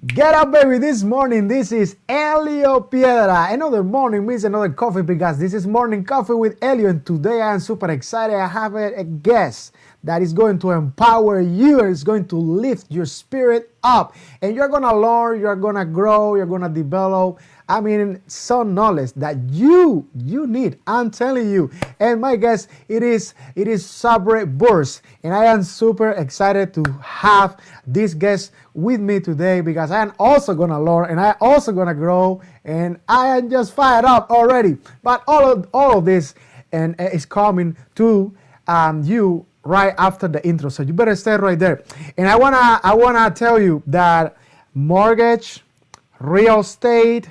Get up, baby. This morning, this is Elio Piedra. Another morning means another coffee because this is Morning Coffee with Elio. And today I am super excited. I have a guest that is going to empower you. It's going to lift your spirit up. And you're going to learn, you're going to grow, you're going to develop. I mean, some knowledge that you need. I'm telling you. And my guest, it is Xavrae Burse. And I am super excited to have this guest with me today because I am also gonna learn and I also gonna grow, and I am just fired up already. But all of this and is coming to you right after the intro. So you better stay right there. And I wanna tell you that mortgage, real estate,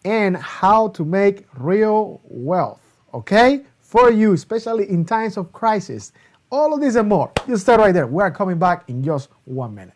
and how to make real wealth, okay? For you, especially in times of crisis. All of this and more. You stay right there. We're coming back in just 1 minute.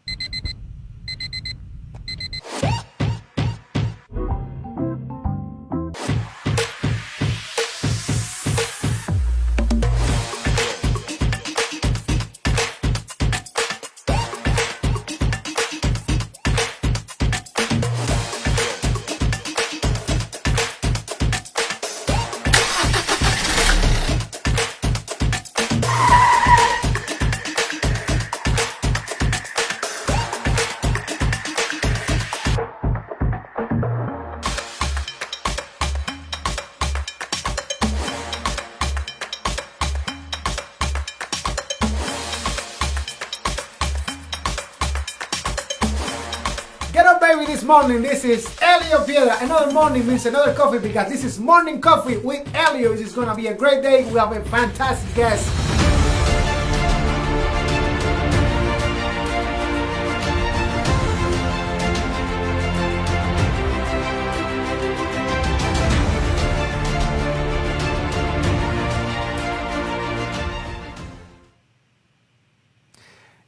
Get up, baby, this morning. This is Elio Piedra. Another morning means another coffee because this is Morning Coffee with Elio. This is going to be a great day. We have a fantastic guest.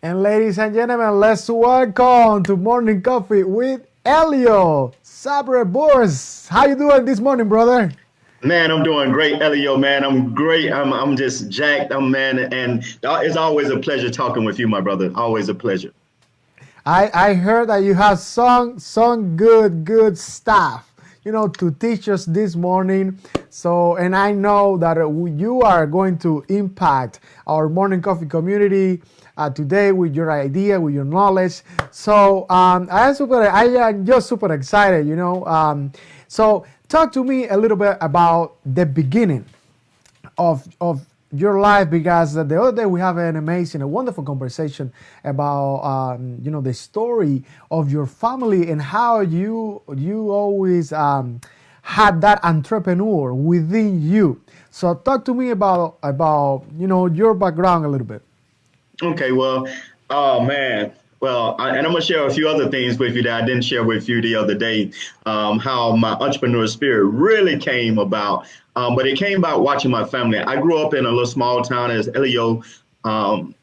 And ladies and gentlemen, let's welcome to Morning Coffee with Elio, Xavrae Burse. How you doing this morning, brother? Man, I'm doing great, Elio, man. I'm great. I'm just jacked, man. And it's always a pleasure talking with you, my brother. Always a pleasure. I heard that you have some good stuff, to teach us this morning. So, and I know that you are going to impact our Morning Coffee community today with your idea, with your knowledge. So I am just super excited, So talk to me a little bit about the beginning of your life, because the other day we have an amazing, a wonderful conversation about the story of your family and how you always had that entrepreneur within you. So talk to me about your background a little bit. Okay, well, oh man. Well, and I'm going to share a few other things with you that I didn't share with you the other day, how my entrepreneur spirit really came about. But it came about watching my family. I grew up in a little small town, as Elio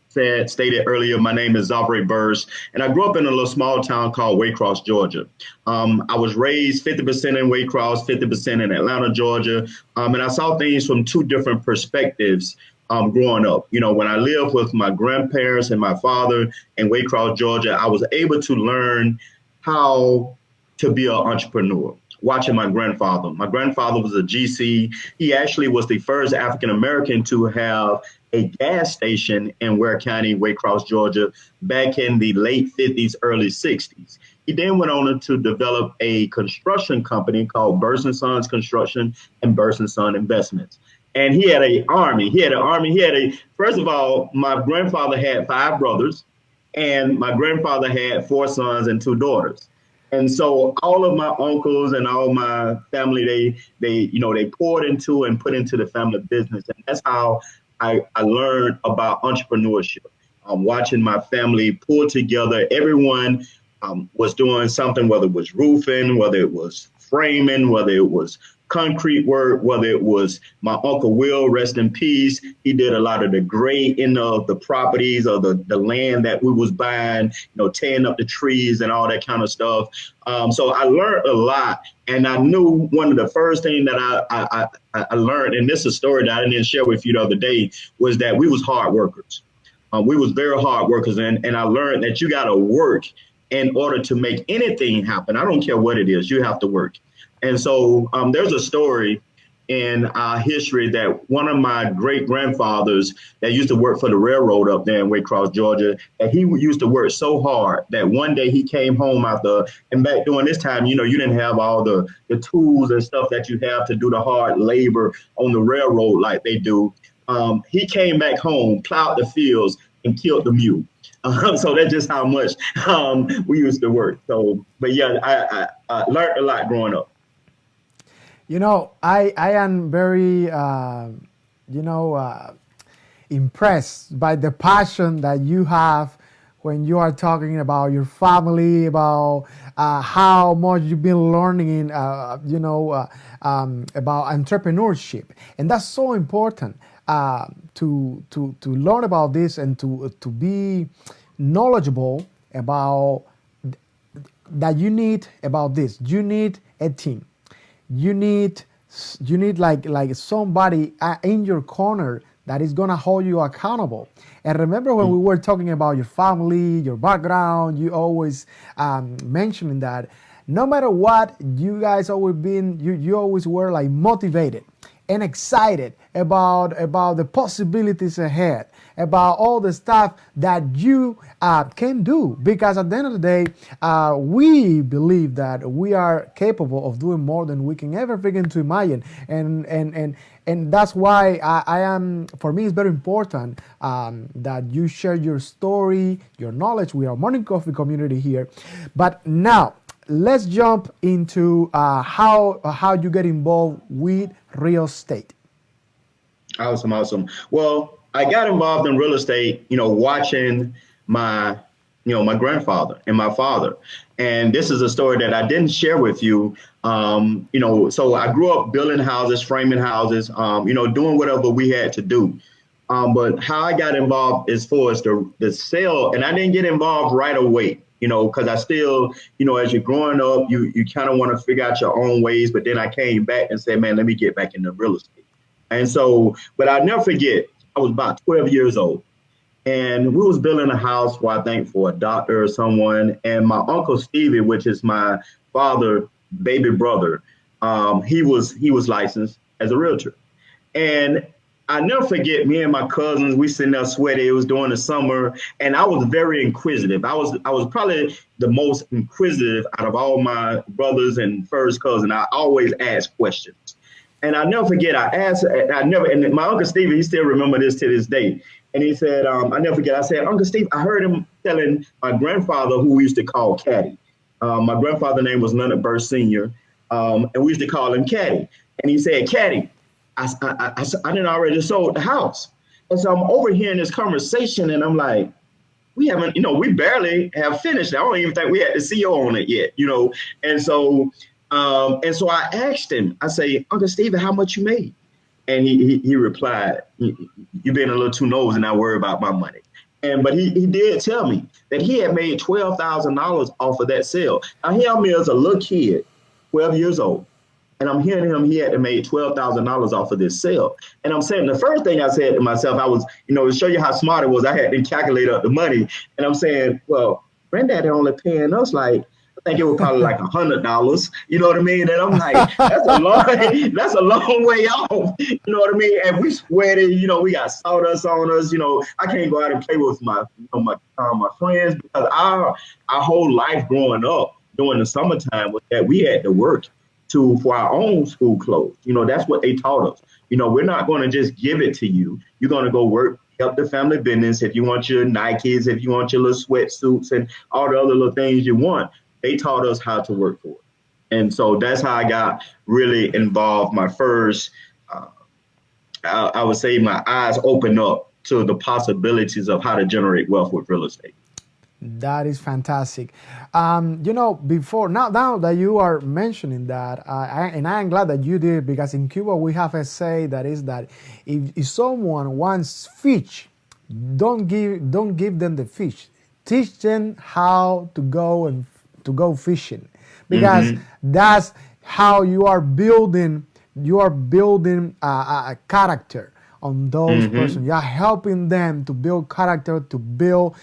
stated earlier. My name is Xavrae Burse, and I grew up in a little small town called Waycross, Georgia. I was raised 50% in Waycross, 50% in Atlanta, Georgia, and I saw things from two different perspectives. Growing up, when I lived with my grandparents and my father in Waycross, Georgia, I was able to learn how to be an entrepreneur. Watching my grandfather. My grandfather was a GC. He actually was the first African-American to have a gas station in Ware County, Waycross, Georgia, back in the late 50s, early 60s. He then went on to develop a construction company called Burse & Sons Construction and Burse & Son Investments. And he had an army. First of all, my grandfather had 5 brothers, and my grandfather had 4 sons and 2 daughters. And so all of my uncles and all my family, they poured into and put into the family business. And that's how I learned about entrepreneurship. Watching my family pull together. Everyone was doing something, whether it was roofing, whether it was framing, whether it was concrete work, whether it was my Uncle Will, rest in peace. He did a lot of the grading of the properties or the land that we was buying, tearing up the trees and all that kind of stuff. So I learned a lot. And I knew one of the first things that I learned, and this is a story that I didn't share with you the other day, was that we was hard workers. We was very hard workers. And I learned that you got to work in order to make anything happen, I don't care what it is, you have to work. And so there's a story in our history that one of my great grandfathers that used to work for the railroad up there in Waycross, Georgia, and he used to work so hard that one day he came home after, and back during this time, you didn't have all the tools and stuff that you have to do the hard labor on the railroad like they do. He came back home, plowed the fields, and killed the mule. So that's just how much we used to work. So, but yeah, I learned a lot growing up. I am very, impressed by the passion that you have when you are talking about your family, about how much you've been learning, about entrepreneurship, and that's so important to learn about this and to be knowledgeable about that. You need about this. You need a team. You need like somebody in your corner that is gonna hold you accountable. And remember when we were talking about your family, your background, you always mentioning that no matter what, you guys always you always were like motivated and excited about the possibilities ahead, about all the stuff that you can do. Because at the end of the day, we believe that we are capable of doing more than we can ever begin to imagine. And that's why for me, it's very important that you share your story, your knowledge with our Morning Coffee community here. But now, let's jump into how you get involved with real estate. Awesome. Well, I got involved in real estate, watching my grandfather and my father. And this is a story that I didn't share with you. So I grew up building houses, framing houses, doing whatever we had to do. But how I got involved as far as the sale, and I didn't get involved right away, because I still, as you're growing up, you kind of want to figure out your own ways. But then I came back and said, man, let me get back into real estate. And so, but I'll never forget, I was about 12 years old. And we was building a house for a doctor or someone. And my Uncle Stevie, which is my father, baby brother, he was licensed as a realtor. And I never forget, me and my cousins, we sitting there sweaty. It was during the summer, and I was very inquisitive. I was probably the most inquisitive out of all my brothers and first cousin. I always asked questions. And I never forget, and my Uncle Stevie, he still remember this to this day. And he said, I never forget, I said, Uncle Steve, I heard him telling my grandfather, who we used to call Caddy. My grandfather's name was Leonard Burse Sr., and we used to call him Caddy. And he said, Caddy, I didn't already sold the house. And so I'm overhearing this conversation, and I'm like, we barely have finished. I don't even think we had the CO on it yet, And so I asked him, I say, Uncle Stephen, how much you made? And he replied, you being a little too nosy and not worry about my money. But he did tell me that he had made $12,000 off of that sale. Now, here I'm as a little kid, 12 years old, and I'm hearing him, he had to make $12,000 off of this sale. And I'm saying, the first thing I said to myself, I was, to show you how smart it was, I had to calculate up the money. And I'm saying, well, Granddaddy only paying us like, I think it was probably like $100, you know what I mean? And I'm like, that's a long way off, you know what I mean? And we sweaty, we got sawdust on us, I can't go out and play with my friends, because our whole life growing up during the summertime was that we had to work for our own school clothes. That's what they taught us. We're not going to just give it to you. You're going to go work, help the family business. If you want your Nikes, if you want your little sweatsuits and all the other little things you want, they taught us how to work for it. And so that's how I got really involved. My first, I would say my eyes opened up to the possibilities of how to generate wealth with real estate. That is fantastic. Before now that you are mentioning that, I am glad that you did, because in Cuba we have a say that is that if someone wants fish, don't give them the fish. Teach them how to go fishing, because that's how you are building a character on those Mm-hmm. persons. You're helping them to build character, to build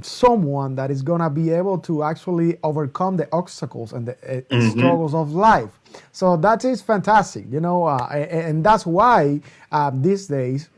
someone that is gonna be able to actually overcome the obstacles and the Mm-hmm. struggles of life. So that is fantastic, and that's why these days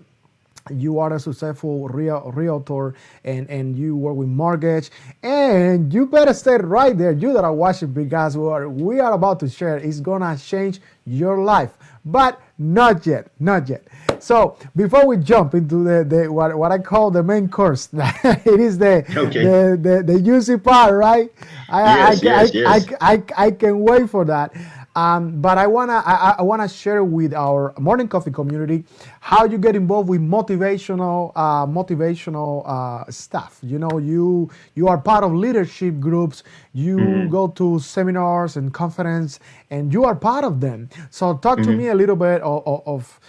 you are a successful realtor, and you work with mortgage, and you better stay right there, you that are watching, because we are about to share is gonna change your life, but not yet, not yet. So before we jump into the what I call the main course, it is Okay. the juicy part, right? Yes, yes, yes. I can wait for that. But I wanna share with our morning coffee community how you get involved with motivational stuff. You are part of leadership groups. You Mm-hmm. go to seminars and conference, and you are part of them. So talk to me Mm-hmm. a little bit of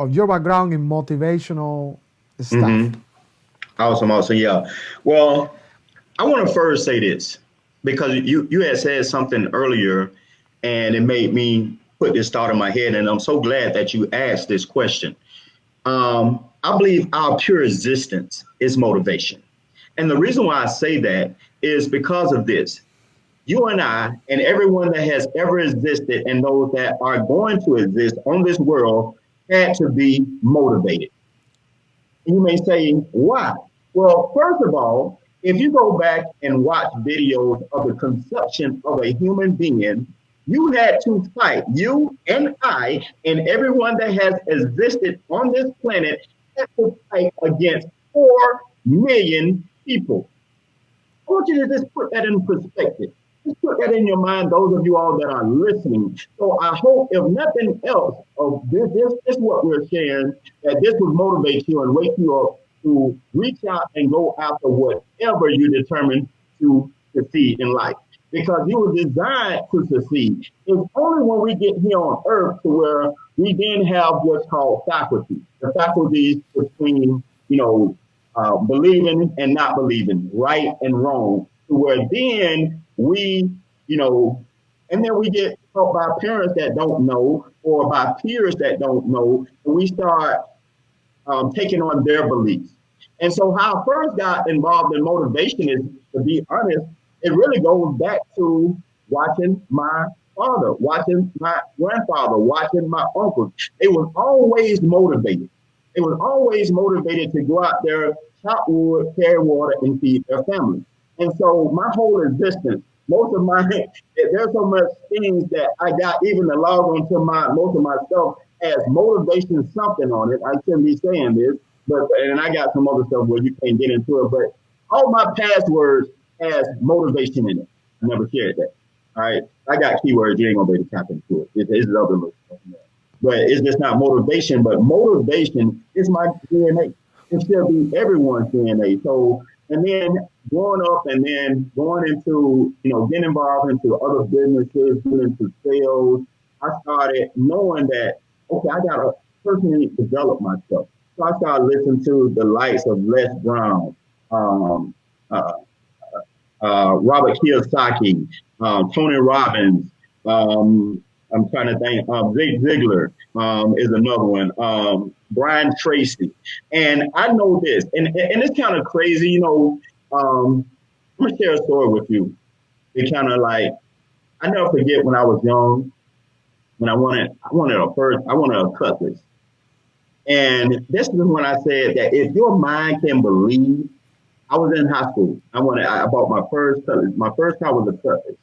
your background in motivational stuff. Mm-hmm. Awesome, awesome. Yeah. Well, I want to first say this because you had said something earlier, and it made me put this thought in my head, and I'm so glad that you asked this question. I believe our pure existence is motivation. And the reason why I say that is because of this. You and I, and everyone that has ever existed and those that are going to exist on this world, had to be motivated. And you may say, why? Well, first of all, if you go back and watch videos of the conception of a human being, you had to fight, you and I, and everyone that has existed on this planet had to fight against 4 million people. I want you to just put that in perspective. Just put that in your mind, those of you all that are listening. So I hope, if nothing else, of this what we're sharing, that this will motivate you and wake you up to reach out and go after whatever you determine to succeed in life. Because you were designed to succeed. It's only when we get here on earth to where we then have what's called faculty. The faculties between, believing and not believing, right and wrong, to where then we, you know, and then we get taught by parents that don't know or by peers that don't know, and we start taking on their beliefs. And so, how I first got involved in motivation is, to be honest, it really goes back to watching my father, watching my grandfather, watching my uncles. They was always motivated. They was always motivated to go out there, chop wood, carry water, and feed their family. And so, my whole existence, most of my, there's so much things that I got even to log onto most of my stuff has motivation something on it. I shouldn't be saying this, but and I got some other stuff where you can't get into it. But all my passwords has motivation in it. I never shared that. All right, I got keywords. You ain't gonna be able to tap into it. It's other little stuff in there. But it's just not motivation. But motivation is my DNA. It should be everyone's DNA. So, and then growing up and then going into, getting involved into other businesses, getting into sales, I started knowing that, okay, I got to personally develop myself. So I started listening to the likes of Les Brown, um, uh, Robert Kiyosaki, Tony Robbins. I'm trying to think. Zig Ziglar is another one. Brian Tracy, and I know this, and it's kind of crazy. I'm gonna share a story with you. It kind of like, I never forget when I was young, when I wanted a cutlass, and this is when I said that if your mind can believe. I was in high school. I bought my first cutlass. My first car was a cutlass.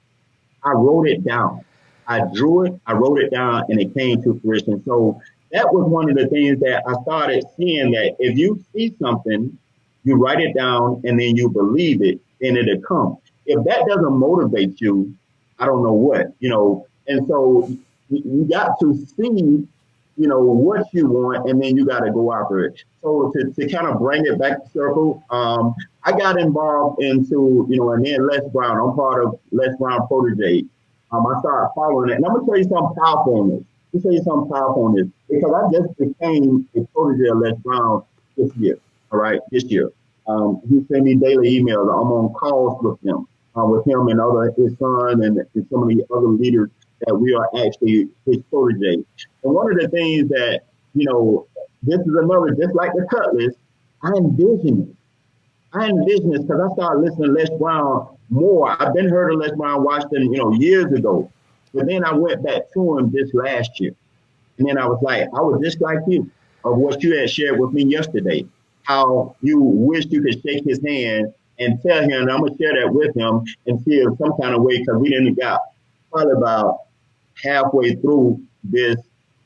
I wrote it down. I drew it, I wrote it down, and it came to fruition. So that was one of the things that I started seeing, that if you see something, you write it down and then you believe it, then it'll come. If that doesn't motivate you, I don't know what. And so you got to see, what you want, and then you got to go after it. So to kind of bring it back to circle, I got involved into, and then Les Brown. I'm part of Les Brown Protege. I started following it. And I'm going to tell you something powerful on this. Let me tell you something powerful on this. Because I just became a protege of Les Brown this year. All right, this year. He sent me daily emails. I'm on calls with him and his son and some of the other leaders that we are actually his protege. And one of the things that this is another, just like the Cutlass, I envision it. I envision this because I started listening to Les Brown more. I've been heard of Les Brown, watched him, years ago. But then I went back to him this last year. And then I was like, I was just like you, of what you had shared with me yesterday, how you wish you could shake his hand and tell him, and I'm going to share that with him and see if some kind of way, because we didn't got probably about halfway through this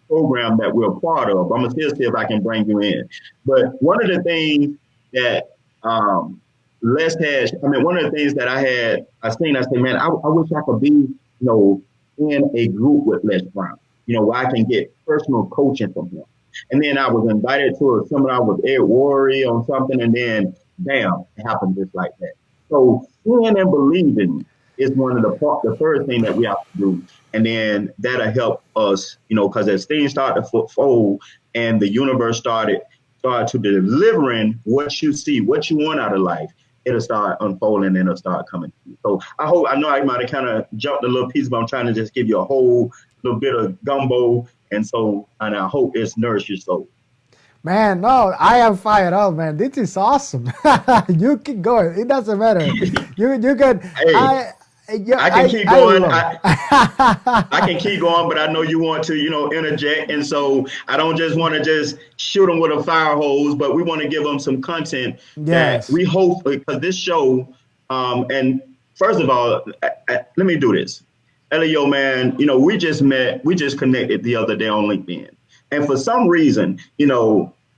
program that we're part of. I'm going to still see if I can bring you in. But one of the things that Les had, one of the things that I said, man, I wish I could be, in a group with Les Brown, where I can get personal coaching from him. And then I was invited to a seminar with Ed Worry on something, and then, bam, it happened just like that. So seeing and believing is one of the first thing that we have to do. And then that'll help us, because as things start to fold and the universe started to delivering what you see, what you want out of life, it'll start unfolding and it'll start coming to you. So I know I might have kind of jumped a little piece, but I'm trying to just give you a whole little bit of gumbo. And I hope it's nourished your soul. Man, no, I am fired up, man. This is awesome. You keep going. It doesn't matter. You can. Hey. I can keep going. I can keep going, but I know you want to, interject. And so I don't just want to just shoot them with a fire hose, but we want to give them some content that we hope, because this show, and first of all, let me do this. Elio, man, we just connected the other day on LinkedIn. And for some reason,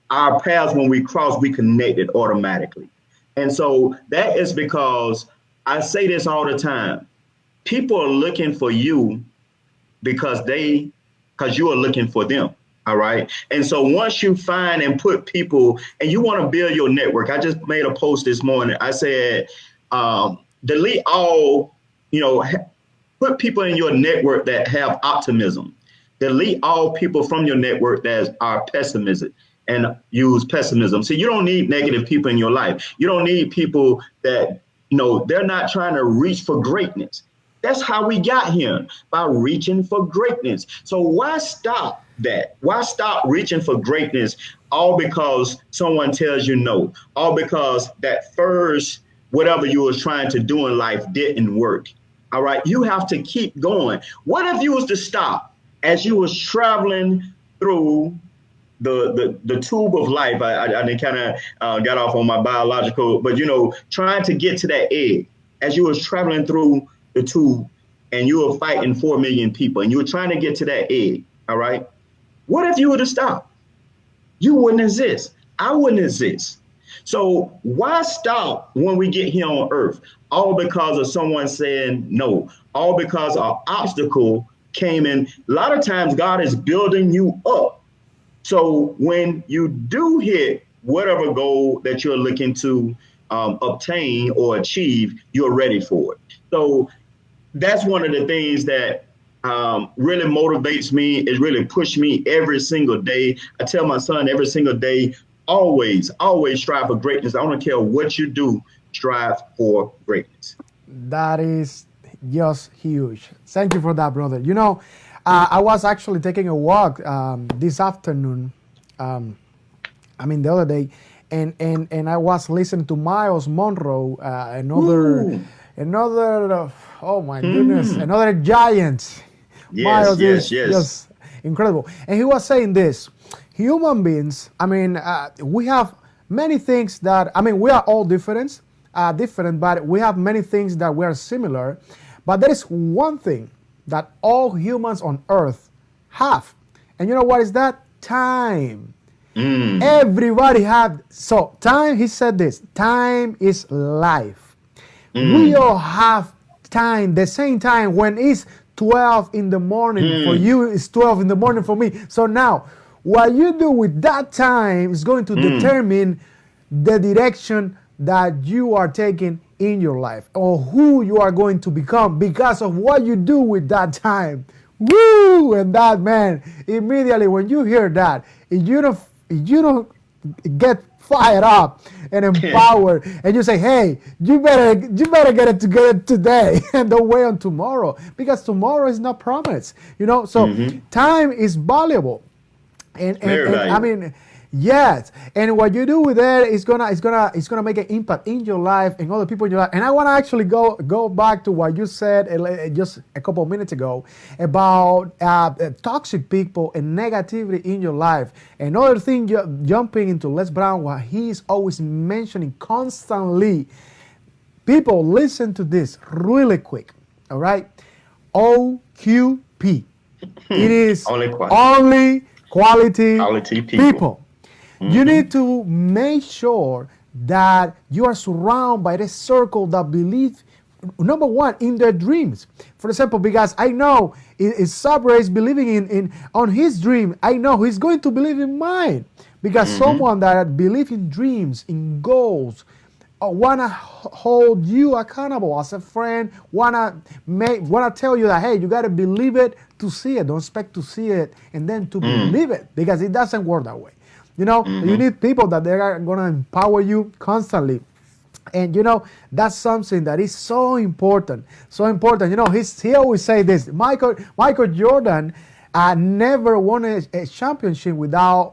our paths, when we crossed, we connected automatically. And so that is because I say this all the time. People are looking for you because you are looking for them. All right. And so once you find and put people, and you want to build your network, I just made a post this morning. I said, delete all, put people in your network that have optimism. Delete all people from your network that are pessimistic and use pessimism. So you don't need negative people in your life. You don't need people that, they're not trying to reach for greatness. That's how we got here, by reaching for greatness. So why stop that? Why stop reaching for greatness all because someone tells you no? All because that first, whatever you was trying to do in life didn't work. All right. You have to keep going. What if you was to stop as you was traveling through the tube of life? I kind of got off on my biological, but trying to get to that egg as you was traveling through the tube, and you were fighting 4 million people, and you were trying to get to that egg. All right. What if you were to stop? You wouldn't exist. I wouldn't exist. So why stop when we get here on earth? All because of someone saying no, all because an obstacle came in. A lot of times God is building you up. So when you do hit whatever goal that you're looking to obtain or achieve, you're ready for it. So that's one of the things that really motivates me, is really push me every single day. I tell my son every single day, always strive for greatness. I don't care what you do, strive for greatness. That is just huge. Thank you for that, brother. I was actually taking a walk this afternoon, the other day, and I was listening to Miles Monroe, another, oh my goodness, another giant. Yes, Miles yes, is yes. just incredible. And he was saying this, human beings, we have many things that, we are all different, but we have many things that we are similar. But there is one thing that all humans on earth have. And you know what is that? Time. Everybody have, so time, he said this, time is life. We all have time, the same time. When it's 12 in the morning for you, it's 12 in the morning for me. So now, what you do with that time is going to determine the direction that you are taking in your life, or who you are going to become because of what you do with that time. Woo! And that, man, immediately when you hear that, if you don't get fired up and empowered, and you say, hey, you better get it together today and don't wait on tomorrow, because tomorrow is not promised. So time is valuable. Very And I valuable. mean, yes. And what you do with that is gonna make an impact in your life and other people in your life. And I want to actually go back to what you said just a couple of minutes ago about toxic people and negativity in your life. Another thing, jumping into Les Brown, what he's always mentioning constantly. People, listen to this really quick. All right, OQP. It is Only only quality quality people. people. You Hmm. need to make sure that you are surrounded by the circle that believe, number one, in their dreams. For example, because I know if Xavrae is believing in on his dream, I know he's going to believe in mine. Because Hmm. someone that believes in dreams, in goals, wanna hold you accountable as a friend, wanna tell you that, hey, you gotta believe it to see it. Don't expect to see it and then to Mm. believe it, because it doesn't work that way. You know, you Hmm. need people that they are gonna empower you constantly. And that's something that is so important, so important. He always say this. Michael Jordan never won a championship without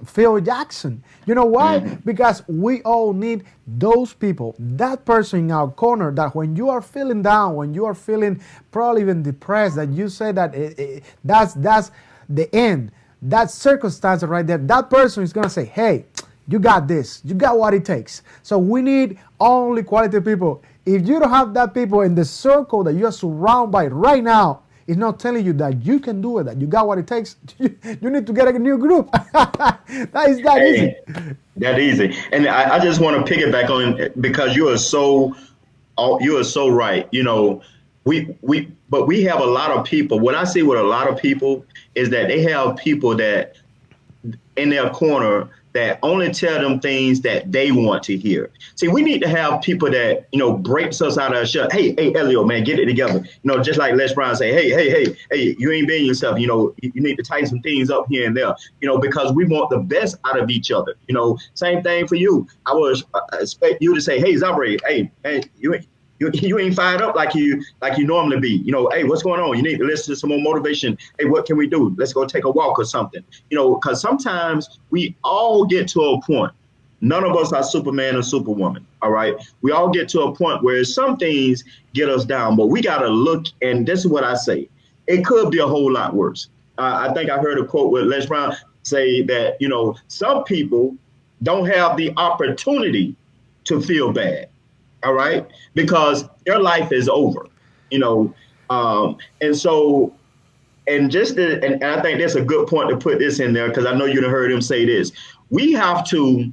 Phil Jackson. You know why? Hmm. Because we all need those people, that person in our corner, that when you are feeling down, when you are feeling probably even depressed, that you say that that's the end, that circumstance right there, that person is gonna say, hey, you got this. You got what it takes. So we need only quality people. If you don't have that people in the circle that you are surrounded by right now, it's not telling you that you can do it, that you got what it takes. You need to get a new group. That is that easy. Hey, that easy. And I just want to piggyback on because you are so right. But we have a lot of people. What I see with a lot of people is that they have people that in their corner that only tell them things that they want to hear. See, we need to have people that, breaks us out of our shell. Hey, Elio, man, get it together. Just like Les Brown say, hey, you ain't being yourself. You need to tighten some things up here and there, because we want the best out of each other. Same thing for you. I would expect you to say, hey, Xavrae, hey, you ain't fired up like you normally be. Hey, what's going on? You need to listen to some more motivation. Hey, what can we do? Let's go take a walk or something. Because sometimes we all get to a point. None of us are Superman or Superwoman. All right. We all get to a point where some things get us down, but we got to look. And this is what I say. It could be a whole lot worse. I think I heard a quote with Les Brown say that, some people don't have the opportunity to feel bad. All right, because their life is over, you know, and so and I think that's a good point to put this in there because I know you have heard him say this. We have to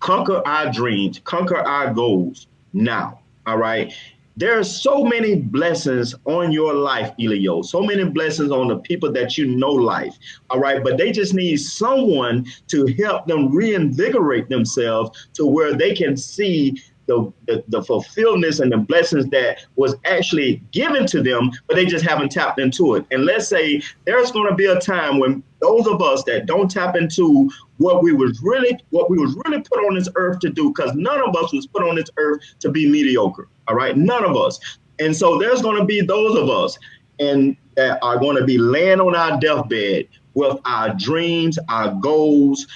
conquer our dreams, conquer our goals now. All right. There are so many blessings on your life, Elio. So many blessings on the people that life. All right. But they just need someone to help them reinvigorate themselves to where they can see the fulfillment and the blessings that was actually given to them, but they just haven't tapped into it. And let's say there's going to be a time when those of us that don't tap into what we was really put on this earth to do, because none of us was put on this earth to be mediocre. All right, none of us. And so there's going to be those of us and that are going to be laying on our deathbed with our dreams, our goals,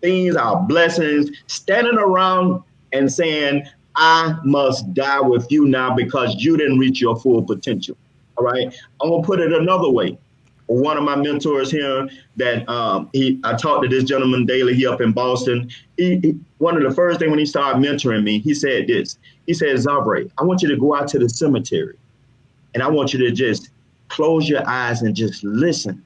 things, our blessings, standing around and saying, I must die with you now because you didn't reach your full potential. All right. I'm going to put it another way. One of my mentors here that I talked to this gentleman daily. He up in Boston. One of the first thing when he started mentoring me, he said this. He said, Xavrae, I want you to go out to the cemetery and I want you to just close your eyes and just listen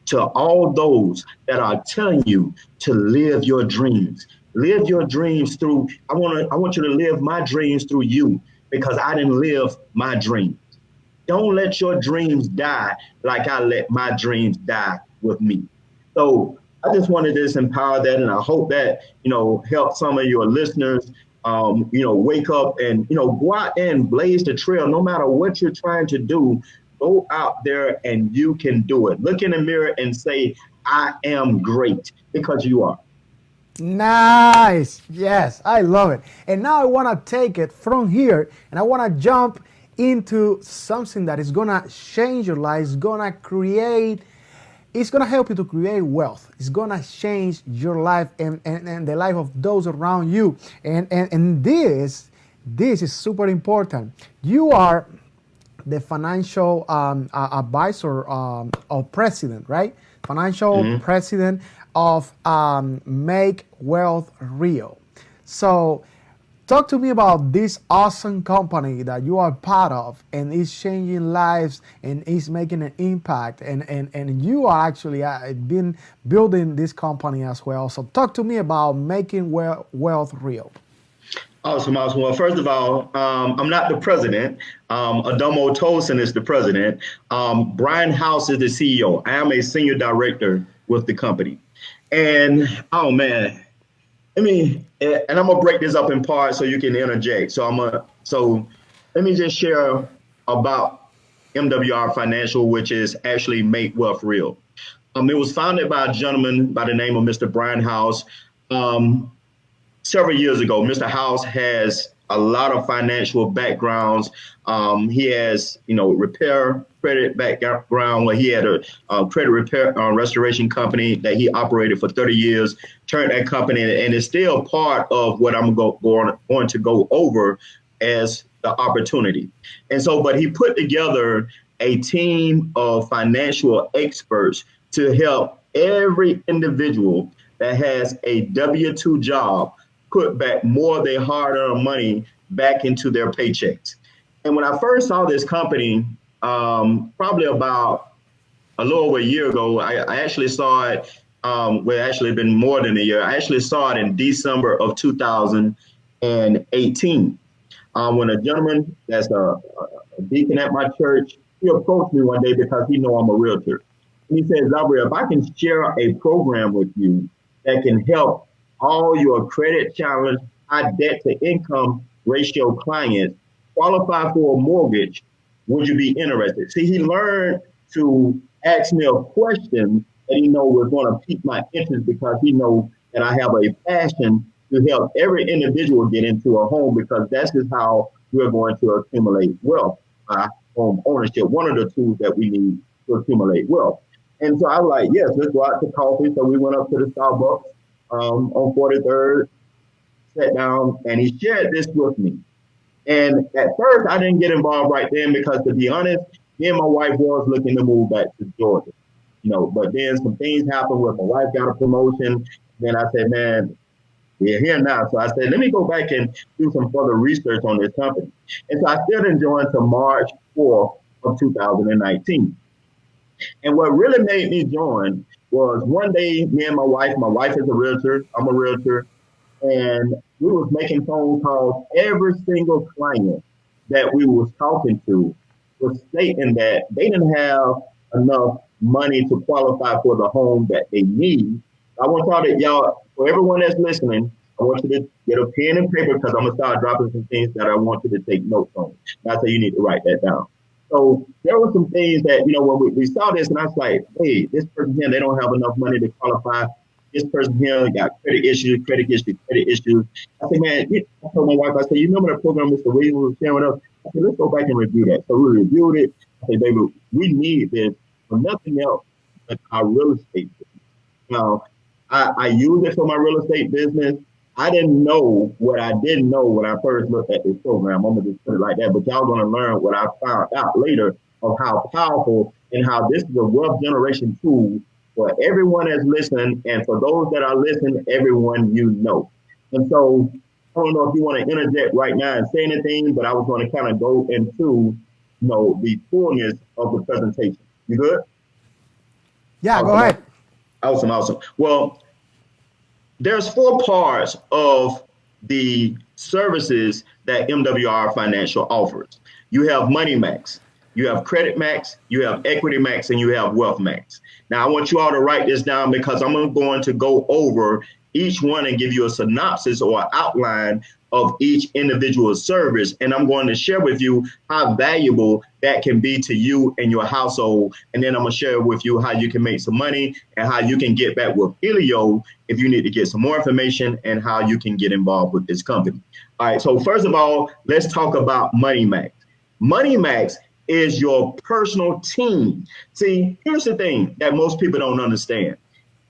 to all those that are telling you to live your dreams. Live your dreams through. I want you to live my dreams through you because I didn't live my dreams. Don't let your dreams die like I let my dreams die with me. So I just wanted to empower that, and I hope that help some of your listeners. Wake up and go out and blaze the trail. No matter what you're trying to do, go out there and you can do it. Look in the mirror and say, "I am great," because you are. Nice. Yes, I love it. And now I want to take it from here and I want to jump into something that is going to change your life, is going to create it's going to help you to create wealth. It's going to change your life and the life of those around you. And this is super important. You are the financial advisor or president, right? Financial president of Make Wealth Real. So talk to me about this awesome company that you are part of and is changing lives and is making an impact. And you are actually been building this company as well. So talk to me about making wealth real. Awesome. Well, first of all, I'm not the president. Adomo Tolson is the president. Brian House is the CEO. I am a senior director with the company. And, oh, man, and I'm going to break this up in parts so you can interject. So let me just share about MWR Financial, which is actually Make Wealth Real. It was founded by a gentleman by the name of Mr. Brian House. Several years ago. Mr. House has a lot of financial backgrounds. He has, repair credit background where he had a credit repair restoration company that he operated for 30 years, turned that company, and is still part of what I'm going to go over as the opportunity. And so, but he put together a team of financial experts to help every individual that has a W-2 job put back more of their hard-earned money back into their paychecks. And when I first saw this company, probably about a little over a year ago, I actually saw it, actually been more than a year. I actually saw it in December of 2018. When a gentleman that's a deacon at my church, he approached me one day because he know I'm a realtor. And he said, Xavrae, if I can share a program with you that can help all your credit challenge, high debt to income ratio clients qualify for a mortgage, would you be interested? See, he learned to ask me a question that he know was going to pique my interest because he know that I have a passion to help every individual get into a home, because that's just how we're going to accumulate wealth by home ownership, one of the tools that we need to accumulate wealth. And so I was like, yes, let's go out to coffee. So we went up to the Starbucks on 43rd, sat down, and he shared this with me. And at first, I didn't get involved right then because, to be honest, me and my wife was looking to move back to Georgia. But then some things happened where my wife got a promotion. Then I said, man, we're here now. So I said, let me go back and do some further research on this company. And so I still didn't join until March 4th of 2019. And what really made me join was one day, me and my wife is a realtor, I'm a realtor, and we was making phone calls. Every single client that we was talking to was stating that they didn't have enough money to qualify for the home that they need. I want y'all, for everyone that's listening, I want you to get a pen and paper because I'm going to start dropping some things that I want you to take notes on. And I say you need to write that down. So there were some things that, when we saw this, and I was like, hey, this person here, they don't have enough money to qualify. This person here got credit issues. I said, man, I told my wife, I said, you remember the program Mr. Williams was sharing with us? I said, let's go back and review that. So we reviewed it. I said, baby, we need this for nothing else but our real estate business. Now, I use it for my real estate business. I didn't know what I didn't know when I first looked at this program. I'm going to just put it like that. But y'all going to learn what I found out later of how powerful and how this is a wealth generation tool for everyone that's listening. And for those that are listening, everyone you know. And so I don't know if you want to interject right now and say anything, but I was going to kind of go into, the fullness of the presentation. You good? Yeah, awesome. Go ahead. Awesome. Well, there's 4 parts of the services that MWR Financial offers. You have Money Max, you have Credit Max, you have Equity Max, and you have Wealth Max. Now, I want you all to write this down because I'm going to go over each one and give you a synopsis or outline of each individual service. And I'm going to share with you how valuable that can be to you and your household. And then I'm going to share with you how you can make some money and how you can get back with Elio if you need to get some more information and how you can get involved with this company. All right. So first of all, let's talk about Money Max. Money Max is your personal team. See, here's the thing that most people don't understand.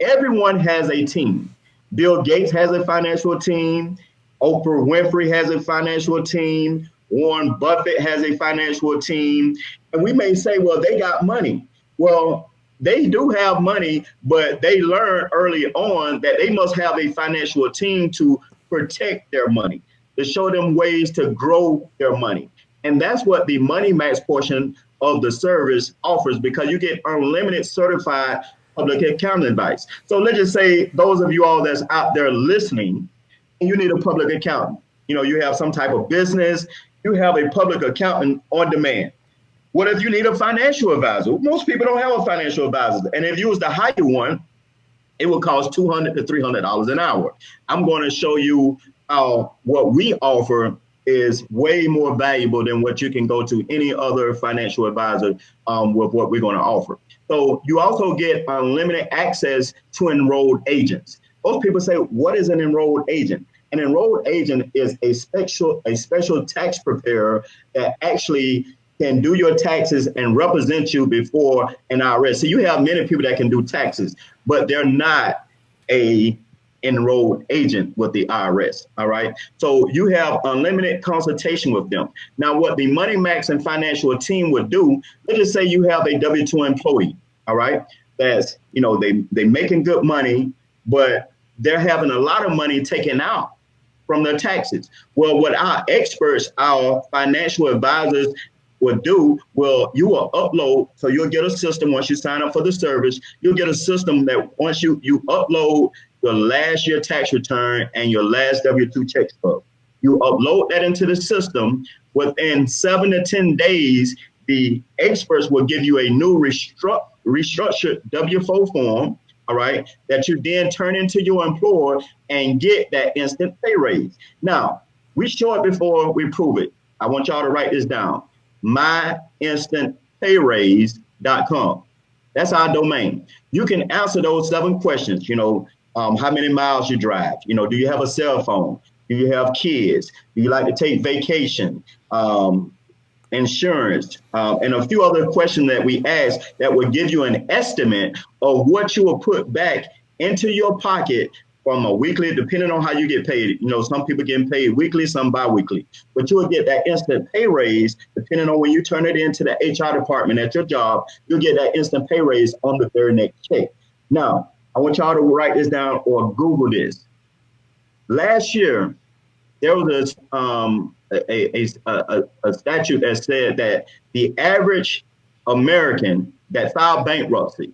Everyone has a team. Bill Gates has a financial team. Oprah Winfrey has a financial team. Warren Buffett has a financial team. And we may say, well, they got money. Well, they do have money, but they learned early on that they must have a financial team to protect their money, to show them ways to grow their money. And that's what the Money Max portion of the service offers, because you get unlimited certified public accounting advice. So let's just say those of you all that's out there listening, and you need a public accountant. You know, you have some type of business, you have a public accountant on demand. What if you need a financial advisor? Most people don't have a financial advisor. And if you was to hire one, it would cost $200 to $300 an hour. I'm going to show you how what we offer is way more valuable than what you can go to any other financial advisor with what we're going to offer. So you also get unlimited access to enrolled agents. Most people say, what is an enrolled agent? An enrolled agent is a special tax preparer that actually can do your taxes and represent you before an IRS. So you have many people that can do taxes, but they're not a enrolled agent with the IRS. All right. So you have unlimited consultation with them. Now, what the Money Max and financial team would do, let's just say you have a W-2 employee. All right. That's, you know, they making good money, but they're having a lot of money taken out from their taxes. Well, what our experts, our financial advisors would do, well, you will upload. So you'll get a system once you sign up for the service. You'll get a system that once you upload your last year tax return and your last W-2 check stub, you upload that into the system. Within 7 to 10 days, the experts will give you a new restructured W-4 form, all right, that you then turn into your employer and get that instant pay raise. Now, we show it before we prove it. I want y'all to write this down. myinstantpayraise.com. That's our domain. You can answer those 7 questions. You know, how many miles you drive? You know, do you have a cell phone? Do you have kids? Do you like to take vacation? Insurance, and a few other questions that we ask that will give you an estimate of what you will put back into your pocket from a weekly, depending on how you get paid. You know, some people getting paid weekly, some bi-weekly, but you will get that instant pay raise depending on when you turn it into the HR department at your job. You'll get that instant pay raise on the very next check. Now, I want y'all to write this down or Google this. Last year, there was a statute that said that the average American that filed bankruptcy,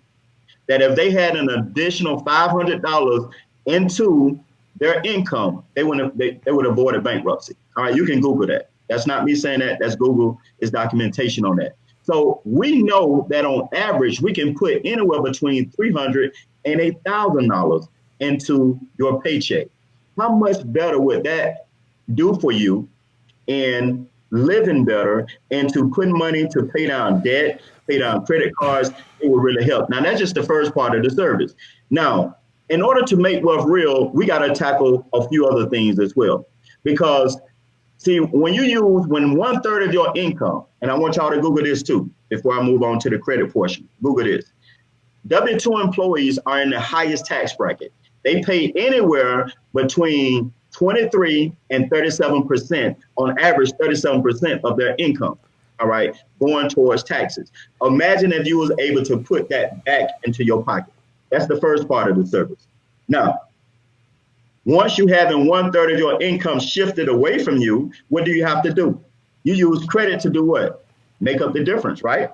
that if they had an additional $500 into their income, they would avoid a bankruptcy. All right, you can Google that. That's not me saying that. That's Google. It's documentation on that. So we know that on average, we can put anywhere between $300 and $1,000 into your paycheck. How much better would that do for you in living better and to put money to pay down debt, pay down credit cards? It will really help. Now, that's just the first part of the service. Now, in order to make wealth real, we got to tackle a few other things as well. Because, see, when 1/3 of your income, and I want y'all to Google this too, before I move on to the credit portion, Google this. W-2 employees are in the highest tax bracket. They pay anywhere between 23 and 37%, on average 37% of their income, all right, going towards taxes. Imagine if you was able to put that back into your pocket. That's the first part of the service. Now, once you having 1/3 of your income shifted away from you, what do you have to do? You use credit to do what? Make up the difference, right?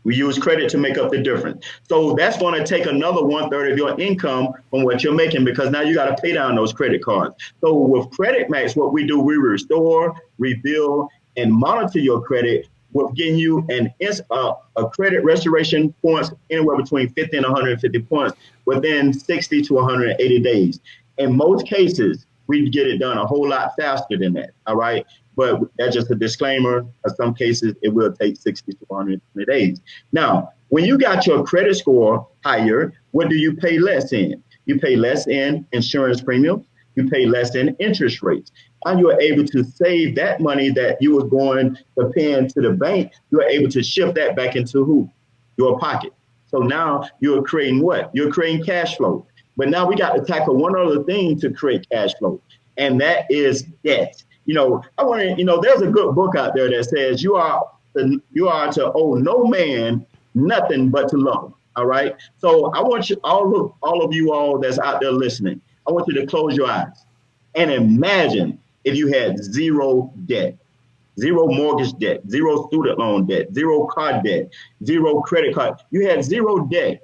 We use credit to make up the difference. So that's going to take another 1/3 of your income from what you're making, because now you got to pay down those credit cards. So with Credit Max, what we do, we restore, rebuild, and monitor your credit with getting you a credit restoration points anywhere between 50 and 150 points within 60 to 180 days. In most cases, we get it done a whole lot faster than that. All right. But that's just a disclaimer. In some cases, it will take 60 to 120 days. Now, when you got your credit score higher, what do you pay less in? You pay less in insurance premiums. You pay less in interest rates. Now you are able to save that money that you was going to pay into the bank. You are able to shift that back into who? Your pocket. So now you're creating what? You're creating cash flow. But now we got to tackle one other thing to create cash flow, and that is debt. I want to, there's a good book out there that says you are to owe no man nothing but to love. All right. So I want you, all of you all that's out there listening, I want you to close your eyes and imagine if you had zero debt, zero mortgage debt, zero student loan debt, zero car debt, zero credit card. You had zero debt.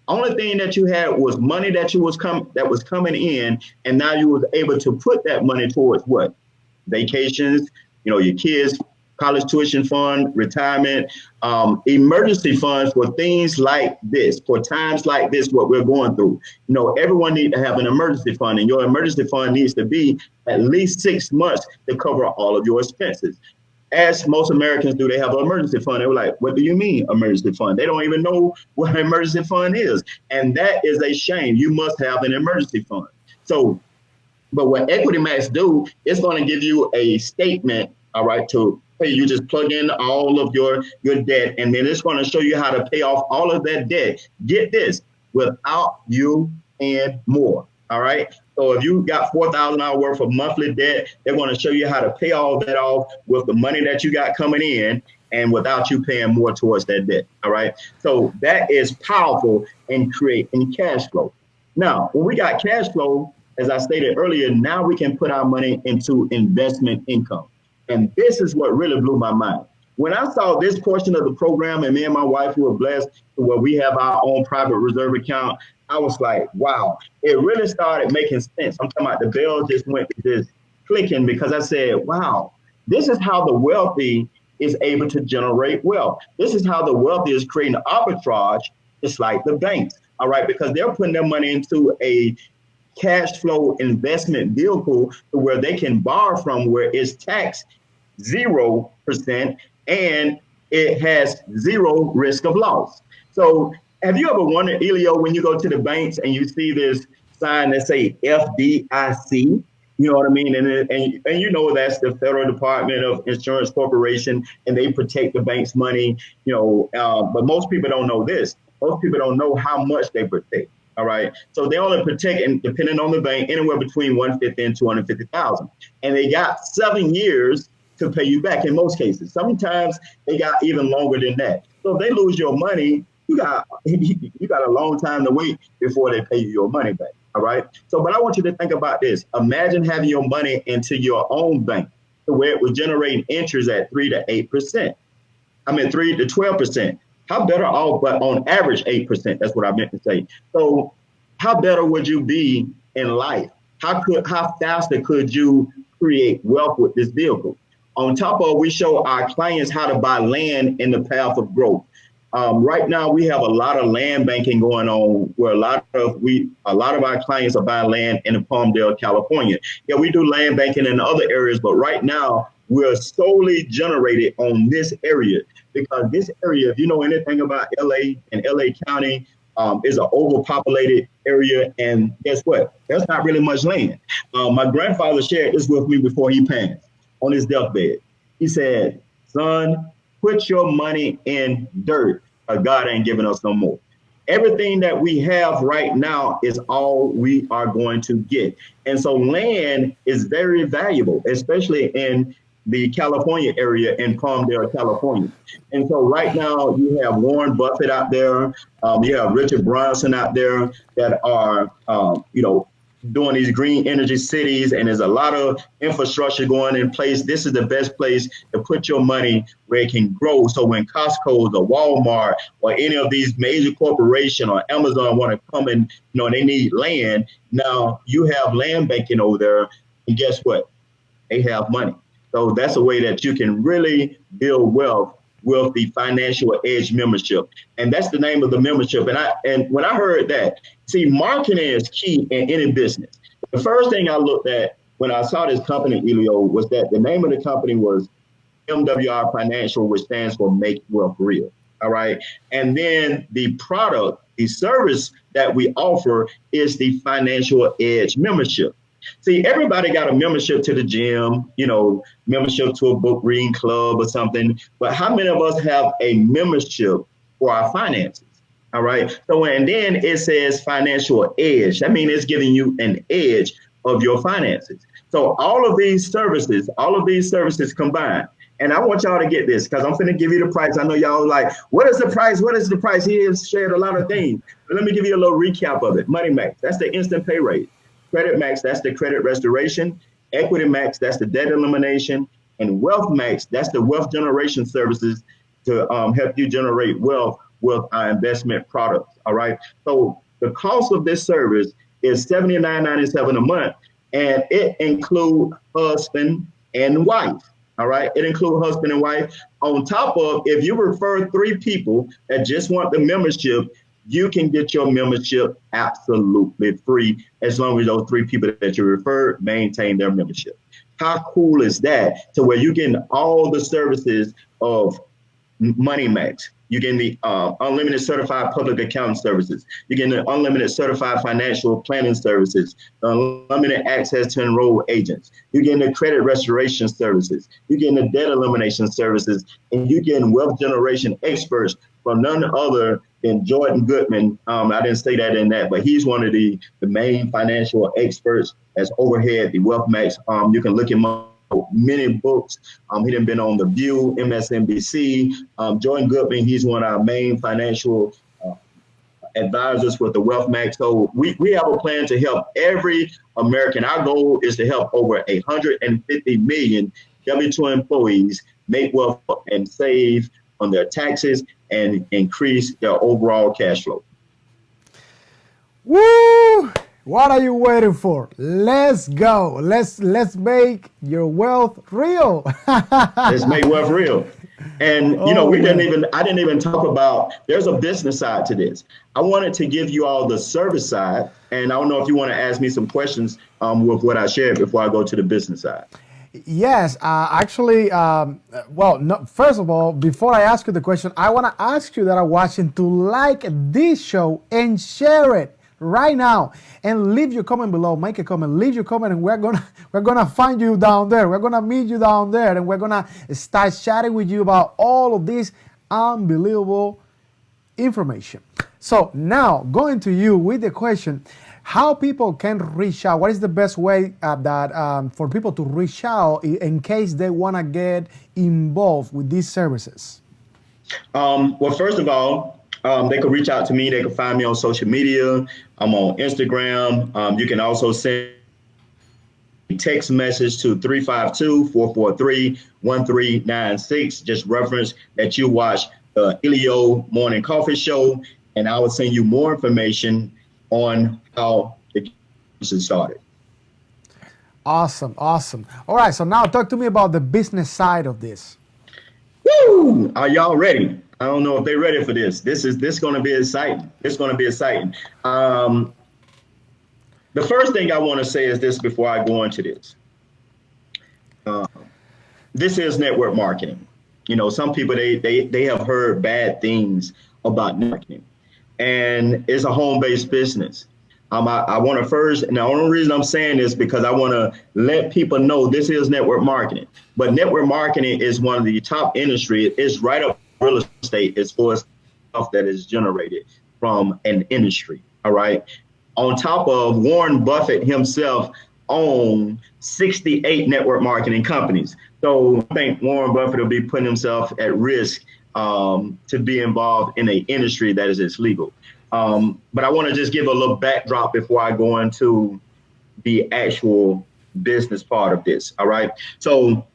Only thing that you had was money that was coming in, and now you was able to put that money towards what? Vacations, your kids' college tuition fund, retirement, emergency funds for things like this, for times like this, what we're going through. Everyone needs to have an emergency fund, and your emergency fund needs to be at least 6 months to cover all of your expenses. As most Americans do, they have an emergency fund. They were like, what do you mean emergency fund? They don't even know what an emergency fund is. And that is a shame. You must have an emergency fund. So, but what Equity Max do, it's going to give you a statement, all right, to pay. You just plug in all of your debt, and then it's going to show you how to pay off all of that debt. Get this, without you paying more, all right? So if you got $4,000 worth of monthly debt, they're going to show you how to pay all that off with the money that you got coming in and without you paying more towards that debt. All right. So that is powerful in creating cash flow. Now, when we got cash flow, as I stated earlier, now we can put our money into investment income. And this is what really blew my mind. When I saw this portion of the program, and me and my wife were blessed to where we have our own private reserve account, I was like, wow, it really started making sense. I'm talking about the bell just went just clicking because I said, wow, this is how the wealthy is able to generate wealth. This is how the wealthy is creating arbitrage, just like the banks, all right, because they're putting their money into a cash flow investment vehicle to where they can borrow from, where it's taxed 0% and it has zero risk of loss. So have you ever wondered, Elio, when you go to the banks and you see this sign that say FDIC, you know what I mean? And that's the Federal Department of Insurance Corporation, and they protect the bank's money, but most people don't know this. Most people don't know how much they protect. All right. So they only protect, and depending on the bank, anywhere between $150,000 and $250,000. And they got 7 years to pay you back in most cases. Sometimes they got even longer than that. So if they lose your money, you got a long time to wait before they pay you your money back. All right. So, but I want you to think about this. Imagine having your money into your own bank to where it was generating interest at 3 to 8%. 3 to 12%. How better off, but on average 8%. That's what I meant to say. So how better would you be in life? How faster could you create wealth with this vehicle? On top of, we show our clients how to buy land in the path of growth. Right now, we have a lot of land banking going on where a lot of our clients are buying land in Palmdale, California. Yeah, we do land banking in other areas, but right now we're solely generated on this area because this area, if you know anything about LA and LA County, is an overpopulated area. And guess what? There's not really much land. My grandfather shared this with me before he passed on his deathbed. He said, son, put your money in dirt, but God ain't giving us no more. Everything that we have right now is all we are going to get. And so land is very valuable, especially in the California area in Palmdale, California. And so right now you have Warren Buffett out there. You have Richard Branson out there that are, doing these green energy cities, and there's a lot of infrastructure going in place. This is the best place to put your money where it can grow. So when Costco or Walmart or any of these major corporations or Amazon want to come and, they need land, now you have land banking over there, and guess what? They have money. So that's a way that you can really build wealth with the Financial Edge membership. And that's the name of the membership. And when I heard that, see, marketing is key in any business. The first thing I looked at when I saw this company, Elio, was that the name of the company was MWR Financial, which stands for Make Wealth Real. All right. And then the product, the service that we offer is the Financial Edge membership. See, everybody got a membership to the gym, membership to a book reading club or something. But how many of us have a membership for our finances? All right. So, and then it says financial edge. That means it's giving you an edge of your finances. So all of these services combined. And I want y'all to get this because I'm going to give you the price. I know y'all like, what is the price? What is the price? He has shared a lot of things. But let me give you a little recap of it. Money Max, that's the instant pay rate. Credit Max, that's the credit restoration. Equity Max, that's the debt elimination. And Wealth Max, that's the wealth generation services to help you generate wealth with our investment products. All right. So the cost of this service is $79.97 a month, and it includes husband and wife. All right. It includes husband and wife. On top of, if you refer 3 people that just want the membership, you can get your membership absolutely free as long as those 3 people that you refer maintain their membership. How cool is that? To where you get all the services of Money Max. You get the unlimited certified public accounting services. You get the unlimited certified financial planning services, unlimited access to enrolled agents. You get the credit restoration services. You get the debt elimination services, and you get wealth generation experts from none other than Jordan Goodman. I didn't say that in that, but he's one of the main financial experts that's overhead the Wealth Max. You can look him up. Many books. He done been on The View, MSNBC. Jordan Goodman, he's one of our main financial advisors with the Wealth Max. So we have a plan to help every American. Our goal is to help over 150 million W-2 employees make wealth and save on their taxes and increase their overall cash flow. Woo! What are you waiting for? Let's go. Let's make your wealth real. Let's make wealth real. And I didn't even talk about, there's a business side to this. I wanted to give you all the service side. And I don't know if you want to ask me some questions with what I shared before I go to the business side. Yes, first of all, before I ask you the question, I want to ask you that are watching to like this show and share it right now, and leave your comment below. Make a comment, leave your comment, and we're gonna find you down there. We're gonna meet you down there, and we're gonna start chatting with you about all of this unbelievable information. So now going to you with the question, how people can reach out. What is the best way for people to reach out in case they want to get involved with these services? Well, first of all, they could reach out to me. They can find me on social media. I'm on Instagram. You can also send a text message to 352-443-1396. Just reference that you watch the Elio Morning Coffee Show, and I will send you more information on how the business started. Awesome. All right, so now talk to me about the business side of this. Woo! Are y'all ready? I don't know if they're ready for this. This going to be exciting. It's going to be exciting. The first thing I want to say is this before I go into this. This is network marketing. Some people, they have heard bad things about marketing, and it's a home-based business. I want to first, and the only reason I'm saying this because I want to let people know this is network marketing. But network marketing is one of the top industry. It's right up real estate as far as stuff that is generated from an industry. All right. On top of Warren Buffett himself owned 68 network marketing companies. So I think Warren Buffett will be putting himself at risk to be involved in an industry that is illegal. But I want to just give a little backdrop before I go into the actual business part of this. All right. So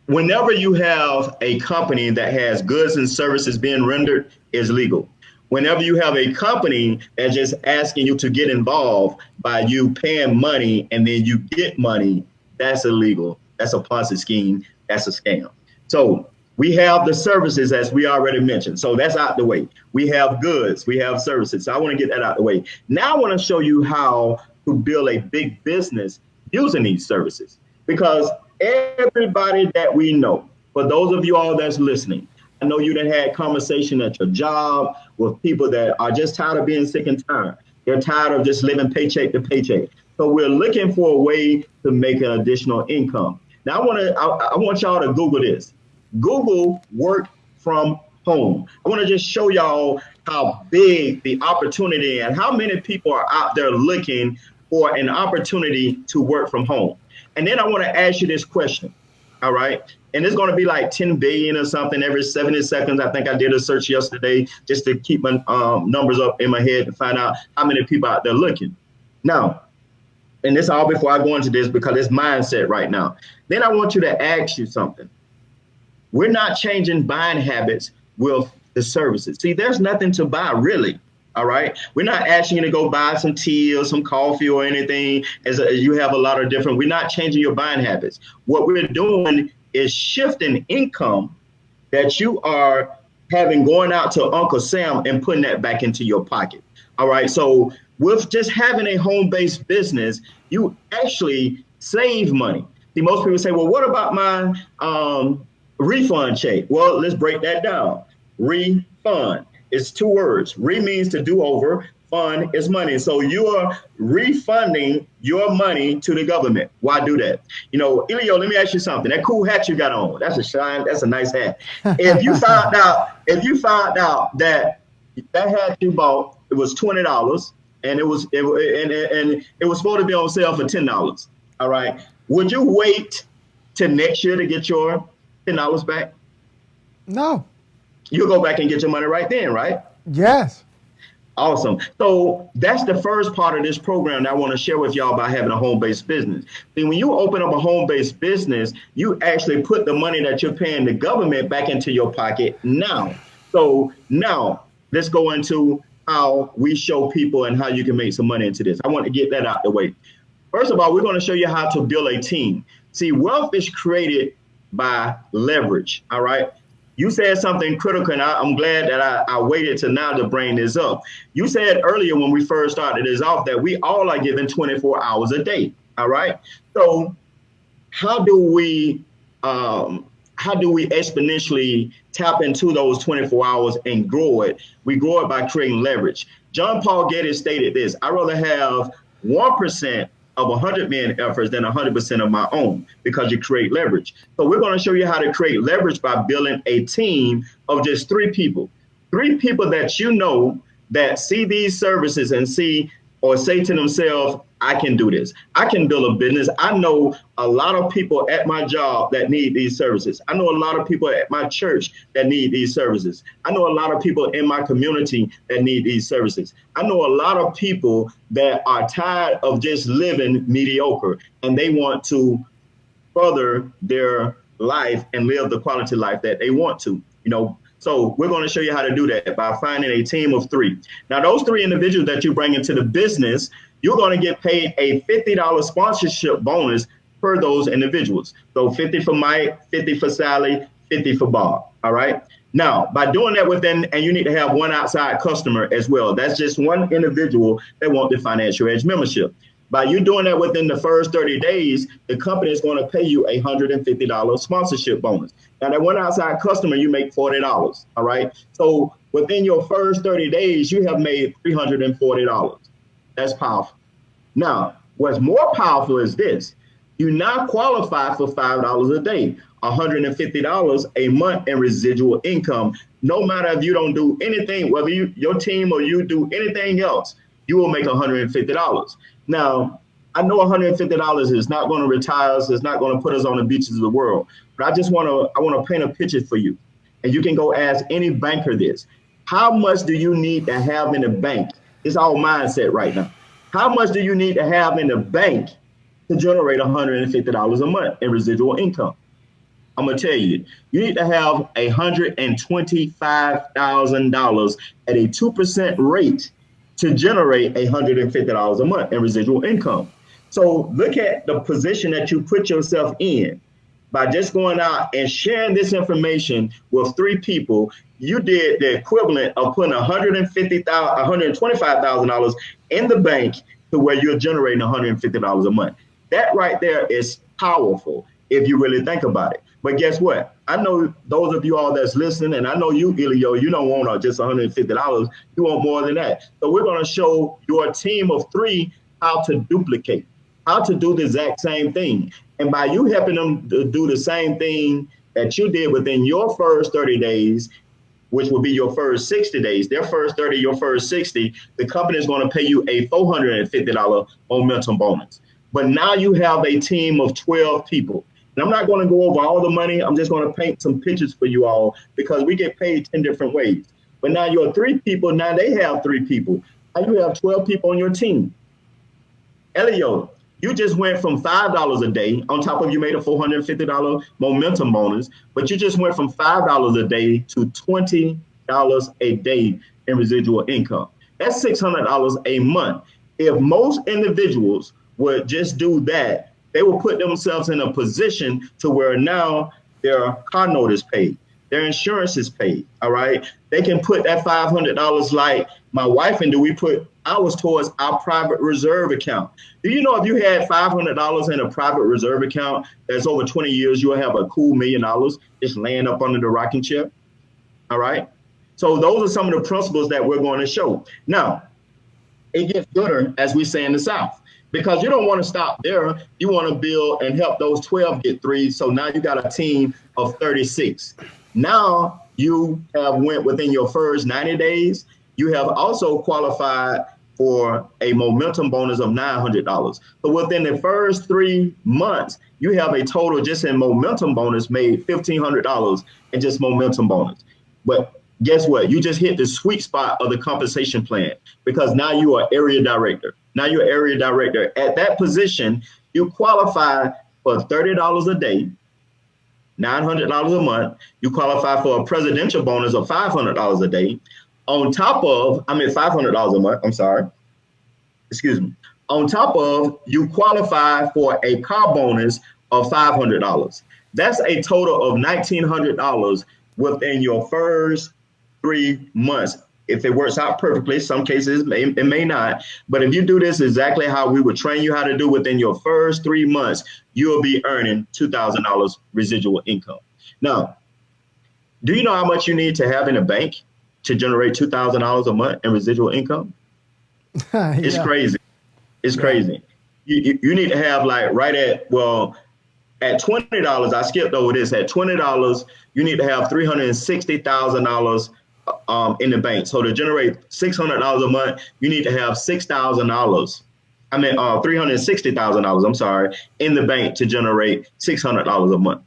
whenever you have a company that has goods and services being rendered, is legal. Whenever you have a company that's just asking you to get involved by you paying money and then you get money, that's illegal. That's a Ponzi scheme. That's a scam. So we have the services, as we already mentioned. So that's out the way. We have goods. We have services. So I want to get that out the way. Now I want to show you how to build a big business using these services. Because everybody that we know, for those of you all that's listening, I know you done had conversation at your job with people that are just tired of being sick and tired. They're tired of just living paycheck to paycheck. So we're looking for a way to make an additional income. Now I want y'all to Google this. Google work from home. I want to just show y'all how big the opportunity and how many people are out there looking for an opportunity to work from home. And then I want to ask you this question. All right. And it's going to be like 10 billion or something every 70 seconds. I think I did a search yesterday just to keep my numbers up in my head to find out how many people out there looking. Now, and this all before I go into this because it's mindset right now. Then I want you to ask you something. We're not changing buying habits with the services. See, there's nothing to buy really. All right. We're not asking you to go buy some tea or some coffee or anything as you have a lot of different. We're not changing your buying habits. What we're doing is shifting income that you are having going out to Uncle Sam and putting that back into your pocket. All right. So with just having a home-based business, you actually save money. See, most people say, well, what about my refund check? Well, let's break that down. Refund. It's two words. Re means to do over. Fund is money. So you are refunding your money to the government. Why do that? You know, Elio, let me ask you something. That cool hat you got on, that's a shine. That's a nice hat. If you found out that hat you bought, it was $20 and it was supposed to be on sale for $10. All right. Would you wait till next year to get your $10 back? No. You'll go back and get your money right then, right? Yes. Awesome. So that's the first part of this program that I want to share with y'all about having a home-based business. See, when you open up a home-based business, you actually put the money that you're paying the government back into your pocket now. So now let's go into how we show people and how you can make some money into this. I want to get that out the way. First of all, we're going to show you how to build a team. See, wealth is created by leverage. All right. You said something critical, and I'm glad that I waited to now to bring this up. You said earlier when we first started this off that we all are given 24 hours a day. All right. So how do we exponentially tap into those 24 hours and grow it? We grow it by creating leverage. John Paul Getty stated this: I'd rather have 1% of 100 million efforts than 100% of my own, because you create leverage. So we're going to show you how to create leverage by building a team of just three people that you know that see these services and see or say to themselves, I can do this. I can build a business. I know a lot of people at my job that need these services. I know a lot of people at my church that need these services. I know a lot of people in my community that need these services. I know a lot of people that are tired of just living mediocre and they want to further their life and live the quality life that they want to, you know. So we're going to show you how to do that by finding a team of three. Now, those three individuals that you bring into the business, you're going to get paid a $50 sponsorship bonus per those individuals. So 50 for Mike, 50 for Sally, 50 for Bob. All right. Now, by doing that within, and you need to have one outside customer as well. That's just one individual that wants the Financial Edge membership. By you doing that within the first 30 days, the company is going to pay you a $150 sponsorship bonus. Now, that one outside customer, you make $40. All right. So within your first 30 days, you have made $340. That's powerful. Now, what's more powerful is this. You now qualify for $5 a day, $150 a month in residual income. No matter if you don't do anything, whether your team or you do anything else, you will make $150. Now, I know $150 is not going to retire us. It's not going to put us on the beaches of the world. But I want to paint a picture for you. And you can go ask any banker this. How much do you need to have in the bank? It's all mindset right now. How much do you need to have in the bank to generate $150 a month in residual income? I'm going to tell you, you need to have $125,000 at a 2% rate to generate $150 a month in residual income. So look at the position that you put yourself in. By just going out and sharing this information with three people, you did the equivalent of putting $125,000 in the bank to where you're generating $150 a month. That right there is powerful. if you really think about it. But guess what? I know those of you all that's listening, and I know you, Elio, you don't want just $150. You want more than that. So we're going to show your team of 3 how to duplicate, how to do the exact same thing. And by you helping them to do the same thing that you did within your first 30 days, which will be your first 60 days, their first 30, your first 60, the company is going to pay you a $450 momentum bonus. But now you have a team of 12 people. And I'm not going to go over all the money. I'm just going to paint some pictures for you all because we get paid 10 different ways. But now you're 3 people. Now they have 3 people. Now you have 12 people on your team. Elio, you just went from $5 a day. On top of you made a $450 momentum bonus, but you just went from $5 a day to $20 a day in residual income. That's $600 a month. If most individuals would just do that, they will put themselves in a position to where now their car note is paid, their insurance is paid. All right. They can put that $500 like my wife and do. We put ours towards our private reserve account. Do you know if you had $500 in a private reserve account that's over 20 years, you'll have a cool $1 million just laying up under the rocking chair? All right. So those are some of the principles that we're going to show. Now, it gets gooder, as we say in the South, because you don't want to stop there. You want to build and help those 12 get 3. So now you got a team of 36. Now you have went within your first 90 days. You have also qualified for a momentum bonus of $900. So within the first 3 months, you have a total just in momentum bonus made $1,500 in just momentum bonus. But guess what? You just hit the sweet spot of the compensation plan because now you are area director. Now you're area director. At that position, you qualify for $30 a day, $900 a month. You qualify for a presidential bonus of $500 a day. On top of, $500 a month, I'm sorry. Excuse me. On top of, you qualify for a car bonus of $500. That's a total of $1,900 within your first 3 months. If it works out perfectly, some cases it may not. But if you do this exactly how we would train you how to do within your first 3 months, you'll be earning $2,000 residual income. Now, do you know how much you need to have in a bank to generate $2,000 a month in residual income? It's crazy. It's crazy. You need to have like at $20, I skipped over this. At $20, you need to have $360,000 in the bank. So to generate $600 a month, you need to have $360,000, I'm sorry, in the bank to generate $600 a month.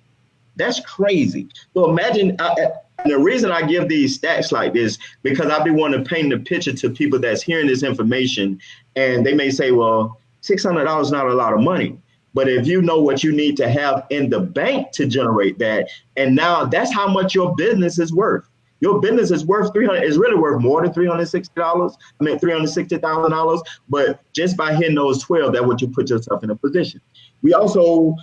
That's crazy. So imagine, and the reason I give these stats like this, because I be wanting to paint the picture to people that's hearing this information, and they may say, well, $600 is not a lot of money. But if you know what you need to have in the bank to generate that, and now that's how much your business is worth. Your business is worth is really worth more than $360,000. But just by hitting those 12, that's what you put yourself in a position. We also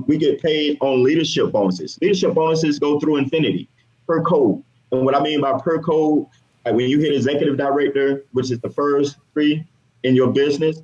we get paid on leadership bonuses. Leadership bonuses go through infinity per code. And what I mean by per code, like when you hit executive director, which is the first 3 in your business,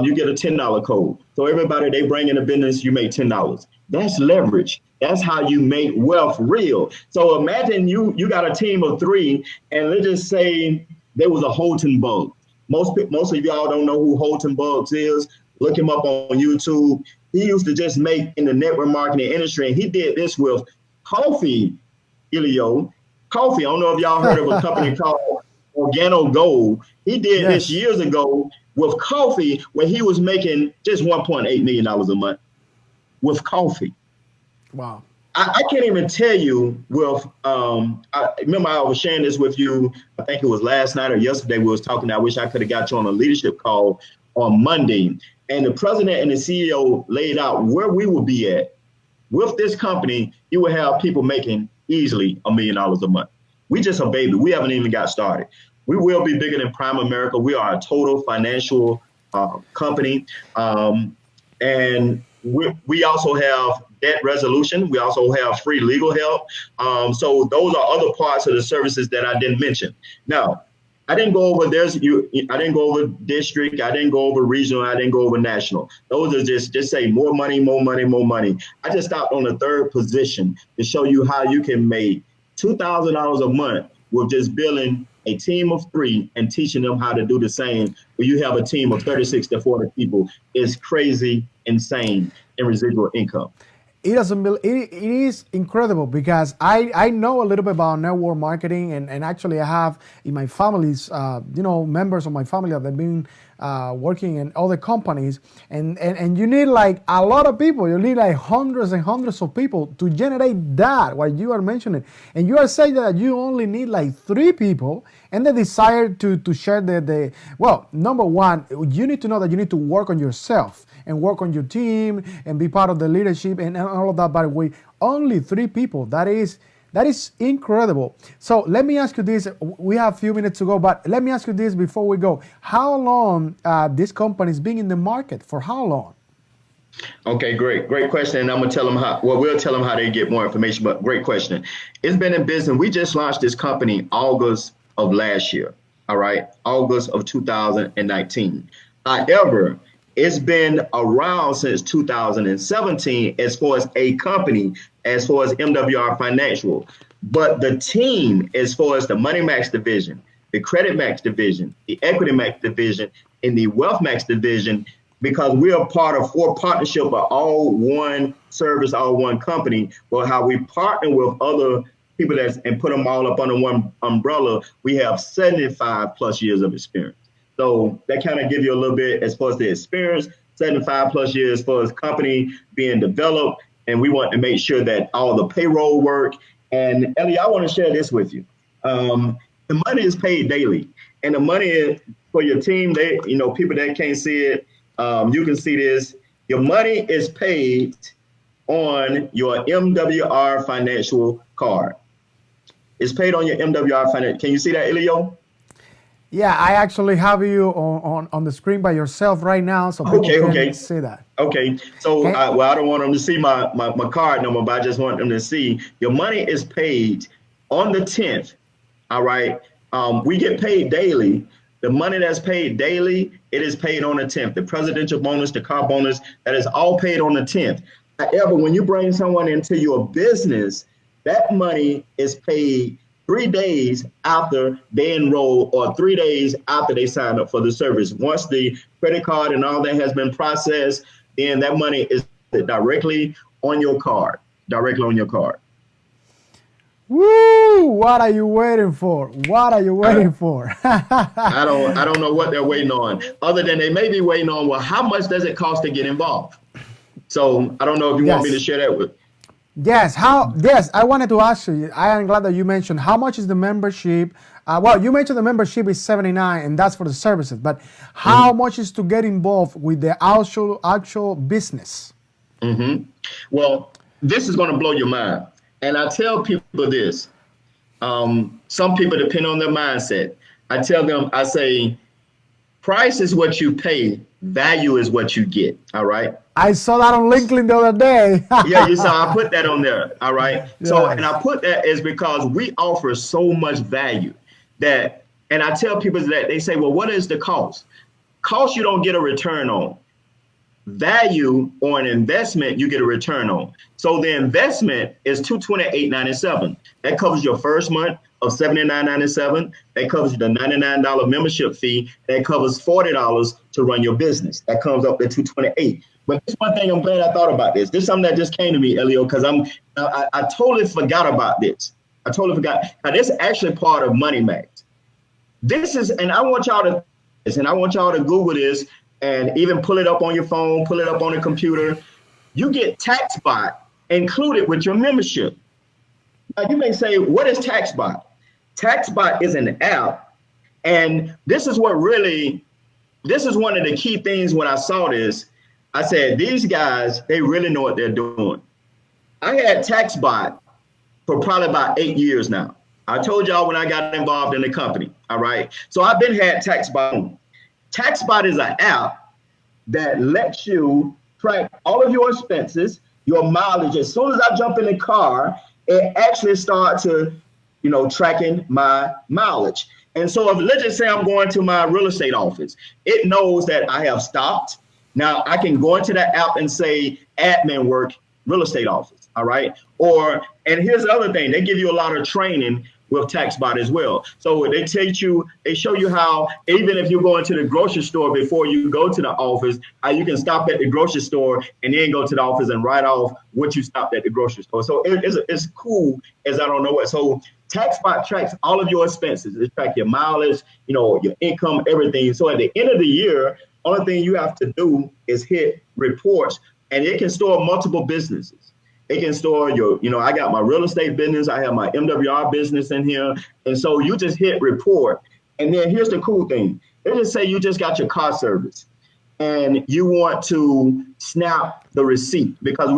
you get a $10 code. So everybody they bring in a business, you make $10. That's leverage. That's how you make wealth real. So imagine you got a team of 3, and let's just say there was a Holton bug. Most of y'all don't know who Holton Bugs is. Look him up on YouTube. He used to just make in the network marketing industry, and he did this with coffee, Elio. Coffee. I don't know if y'all heard of a company called Organo Gold. He did this years ago with coffee, where he was making just $1.8 million a month with coffee. Wow. I can't even tell you with, I remember I was sharing this with you, I think it was last night or yesterday we was talking, I wish I could have got you on a leadership call on Monday. And the president and the CEO laid out where we would be at. With this company, you would have people making easily $1 million a month. We just a baby. We haven't even got started. We will be bigger than Prime America. We are a total financial company. And we also have debt resolution. We also have free legal help. So those are other parts of the services that I didn't mention. Now, I didn't go over I didn't go over district. I didn't go over regional. I didn't go over national. Those are just say more money, more money, more money. I just stopped on the third position to show you how you can make $2,000 a month with just building a team of 3 and teaching them how to do the same. Where you have a team of 36 to 40 people is crazy, insane in residual income. It is incredible because I know a little bit about network marketing, and actually I have in my family's members of my family that have been working in other companies, and you need like a lot of people. You need like hundreds and hundreds of people to generate that what you are mentioning, and you are saying that you only need like 3 people, and the desire to share the well, number one, you need to know that you need to work on yourself and work on your team and be part of the leadership and all of that. By the way, only 3 people. That is incredible. So let me ask you this. We have a few minutes to go, but let me ask you this before we go. How long this company is being in the market? For how long? Okay, great question. And I'm gonna tell them we'll tell them how they get more information. But great question. It's been in business. We just launched this company August of last year. All right, August of 2019. However, it's been around since 2017 as far as a company, as far as MWR Financial. But the team, as far as the Money Max division, the Credit Max division, the Equity Max division, and the Wealth Max division, because we are part of 4 partnerships, but all one service, all one company. But how we partner with other people and put them all up under one umbrella, we have 75 plus years of experience. So that kind of give you a little bit as far as the experience, 75 plus years as far as company being developed. And we want to make sure that all the payroll work. And Ellie, I want to share this with you. The money is paid daily, and the money is for your team. People that can't see it, you can see this. Your money is paid on your MWR Financial card. It's paid on your MWR Financial. Can you see that, Elio? Yeah, I actually have you on the screen by yourself right now, so people can see that. Okay, so I don't want them to see my card number, but I just want them to see your money is paid on the 10th. All right, we get paid daily. The money that's paid daily, it is paid on the 10th. The presidential bonus, the car bonus, that is all paid on the 10th. However, when you bring someone into your business, that money is paid 3 days after they enroll or 3 days after they sign up for the service. Once the credit card and all that has been processed, then that money is directly on your card, Woo! What are you waiting for? What are you waiting for? I don't know what they're waiting on, other than they may be waiting on, well, how much does it cost to get involved? So I don't know if you want me to share that with. Yes. Yes, I wanted to ask you. I am glad that you mentioned how much is the membership. Well, you mentioned the membership is $79, and that's for the services. But how much is to get involved with the actual business? Well, this is going to blow your mind, and I tell people this. Some people depend on their mindset. I tell them, I say, price is what you pay, value is what you get. All right. I saw that on LinkedIn the other day. Yeah, you saw I put that on there. All right. Yes. So, and I put that is because we offer so much value that, and I tell people that they say, well, what is the cost? Cost you don't get a return on. Value or an investment you get a return on. So the investment is $228.97. That covers your first month of $79.97. That covers the $99 membership fee. That covers $40 to run your business. That comes up to $228. But this one thing I'm glad I thought about this. This is something that just came to me, Elio, because I totally forgot about this. I totally forgot. Now, this is actually part of Money Max. This is, and I want y'all to Google this and even pull it up on your phone, pull it up on the computer. You get TaxBot included with your membership. Now, you may say, what is TaxBot? TaxBot is an app, and this is one of the key things when I saw this. I said, these guys, they really know what they're doing. I had TaxBot for probably about 8 years now. I told y'all when I got involved in the company, all right? So I've been had TaxBot. TaxBot is an app that lets you track all of your expenses, your mileage. As soon as I jump in the car, it actually starts to, tracking my mileage. And so if let's just say I'm going to my real estate office, it knows that I have stopped. Now I can go into that app and say admin work, real estate office. All right. And here's the other thing, they give you a lot of training with TaxBot as well. So they show you how, even if you go into the grocery store before you go to the office, how you can stop at the grocery store and then go to the office and write off what you stopped at the grocery store. So it's cool as I don't know what. So TaxBot tracks all of your expenses. It tracks your mileage, your income, everything. So at the end of the year, only thing you have to do is hit reports, and it can store multiple businesses. It can store I got my real estate business. I have my MWR business in here. And so you just hit report. And then here's the cool thing. Let's just say you just got your car service and you want to snap the receipt, because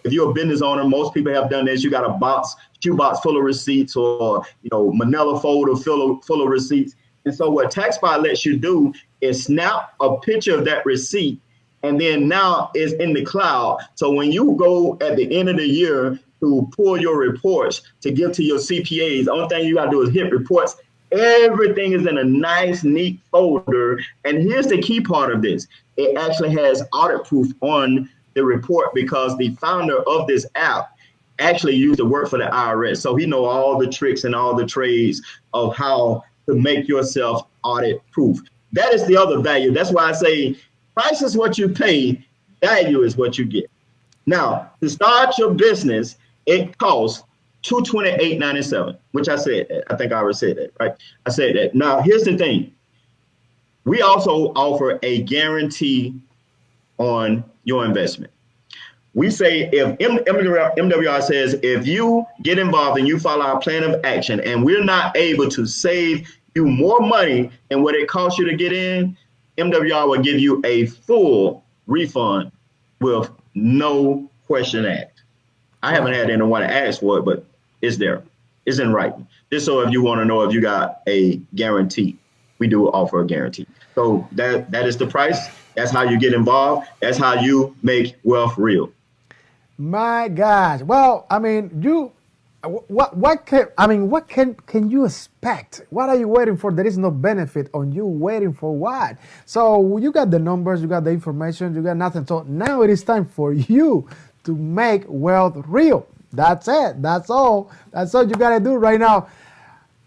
if you're a business owner, most people have done this. You got a shoebox full of receipts, or, manila folder full of receipts. And so what TaxBot lets you do is snap a picture of that receipt, and then now it's in the cloud. So when you go at the end of the year to pull your reports to give to your CPAs, the only thing you got to do is hit reports. Everything is in a nice, neat folder. And here's the key part of this. It actually has audit proof on the report, because the founder of this app actually used to work for the IRS. So he knows all the tricks and all the trades of how to make yourself audit proof. That is the other value. That's why I say, price is what you pay, value is what you get. Now, to start your business, it costs $228.97, which I said that. I think I already said that, right? I said that. Now, here's the thing. We also offer a guarantee on your investment. We say, if MWR says, if you get involved and you follow our plan of action and we're not able to save you more money than what it costs you to get in, MWR will give you a full refund with no question asked. I haven't had anyone ask for it, but it's there. It's in writing. Just so if you want to know if you got a guarantee, we do offer a guarantee. So that is the price. That's how you get involved. That's how you make wealth real. My gosh. Well, I mean, what can you expect? What are you waiting for? There is no benefit on you waiting for what? So you got the numbers, you got the information, you got nothing. So now it is time for you to make wealth real. That's it. That's all you got to do right now.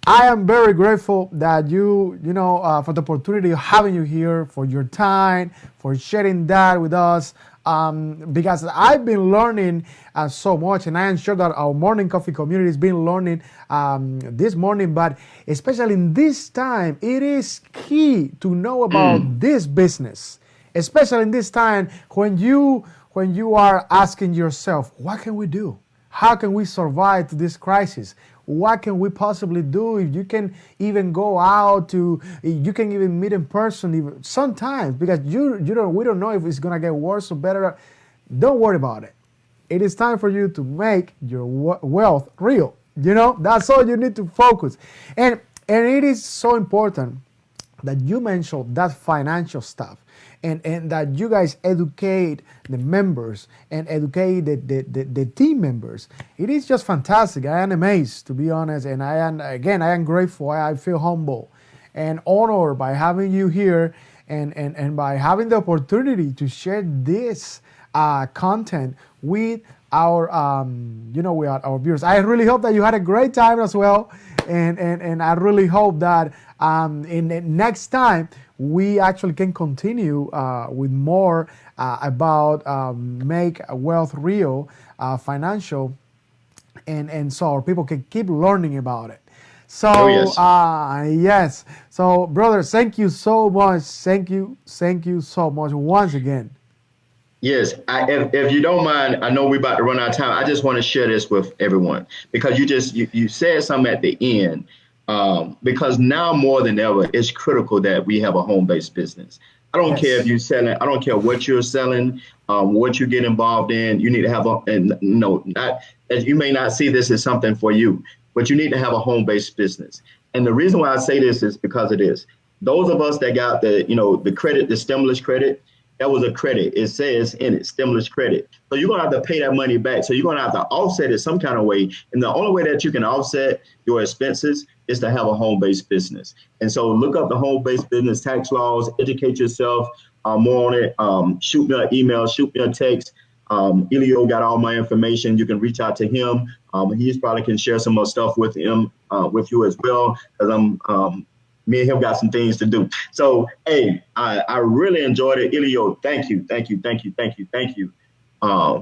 I am very grateful that for the opportunity of having you here, for your time, for sharing that with us. Because I've been learning so much, and I am sure that our morning coffee community has been learning this morning, but especially in this time, it is key to know about this business, especially in this time when you are asking yourself, what can we do? How can we survive to this crisis? What can we possibly do? If you can even go out you can even meet in person even sometimes, because we don't know if it's gonna get worse or better. Don't worry about it. It is time for you to make your wealth real. That's all you need to focus. And it is so important that you mentioned that financial stuff. And that you guys educate the members and educate the team members. It is just fantastic. I am amazed, to be honest. And I am grateful. I feel humble and honored by having you here and by having the opportunity to share this content with our viewers. I really hope that you had a great time as well. And I really hope that in the next time we actually can continue with more about make wealth real, financial, and so our people can keep learning about it. So yes. So brother, thank you so much. Thank you so much once again. Yes, if you don't mind, I know we're about to run out of time. I just want to share this with everyone, because you said something at the end. Because now more than ever, it's critical that we have a home-based business. I don't care if you're selling. I don't care what you're selling, what you get involved in. You need to have you may not see this as something for you, but you need to have a home-based business. And the reason why I say this is because of this. Those of us that got the credit, the stimulus credit, that was a credit. It says in it, stimulus credit. So you're going to have to pay that money back. So you're going to have to offset it some kind of way. And the only way that you can offset your expenses is to have a home-based business. And so look up the home-based business tax laws, educate yourself more on it. Shoot me an email, shoot me a text. Elio got all my information. You can reach out to him. He's probably can share some more stuff with him, with you as well, because me and him got some things to do. So, hey, I really enjoyed it. Elio, thank you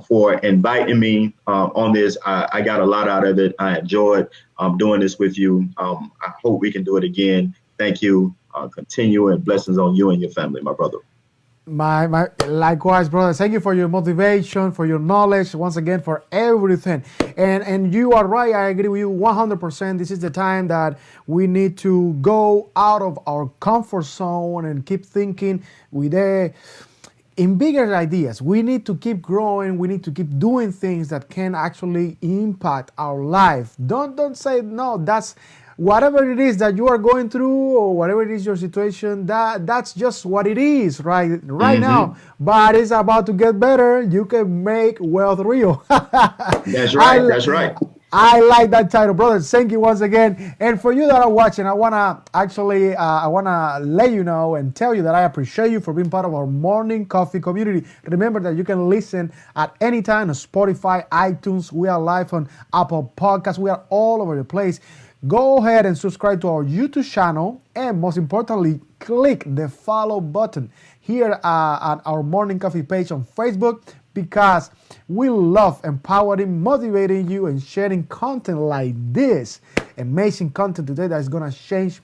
for inviting me on this. I got a lot out of it. I enjoyed doing this with you. I hope we can do it again. Thank you. Continue, and blessings on you and your family, my brother. My likewise, brother. Thank you for your motivation, for your knowledge, once again, for everything. And you are right. I agree with you 100%. This is the time that we need to go out of our comfort zone and keep thinking in bigger ideas. We need to keep growing. We need to keep doing things that can actually impact our life. Don't say no. That's whatever it is that you are going through, or whatever it is your situation, that's just what it is right now. But it's about to get better. You can make wealth real. That's right. That's right. I like that title, brother. Thank you once again. And for you that are watching, I wanna let you know and tell you that I appreciate you for being part of our morning coffee community. Remember that you can listen at any time on Spotify, iTunes. We are live on Apple Podcasts. We are all over the place. Go ahead and subscribe to our YouTube channel, and most importantly, click the follow button here at our Morning Coffee page on Facebook, because we love empowering, motivating you, and sharing content like this. Amazing content today that is going to change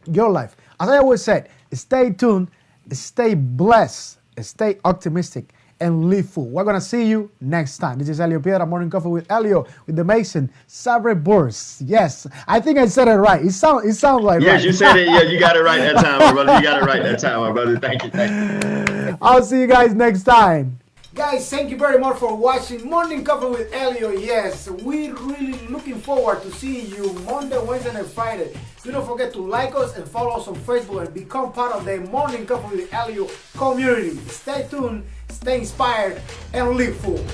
your life. As I always said, stay tuned, stay blessed, stay optimistic, and live full. We're going to see you next time. This is Elio Piedra, Morning Coffee with Elio, with the amazing Xavrae Burse. Yes, I think I said it right. It sounds like yes, right. You said it. Yeah, you got it right that time, my brother. You got it right that time, my brother. Thank you. I'll see you guys next time. Guys, thank you very much for watching Morning Coffee with Elio. Yes, we're really looking forward to seeing you Monday, Wednesday, and Friday. Do not forget to like us and follow us on Facebook and become part of the Morning Coffee with Elio community. Stay tuned, stay inspired, and live full.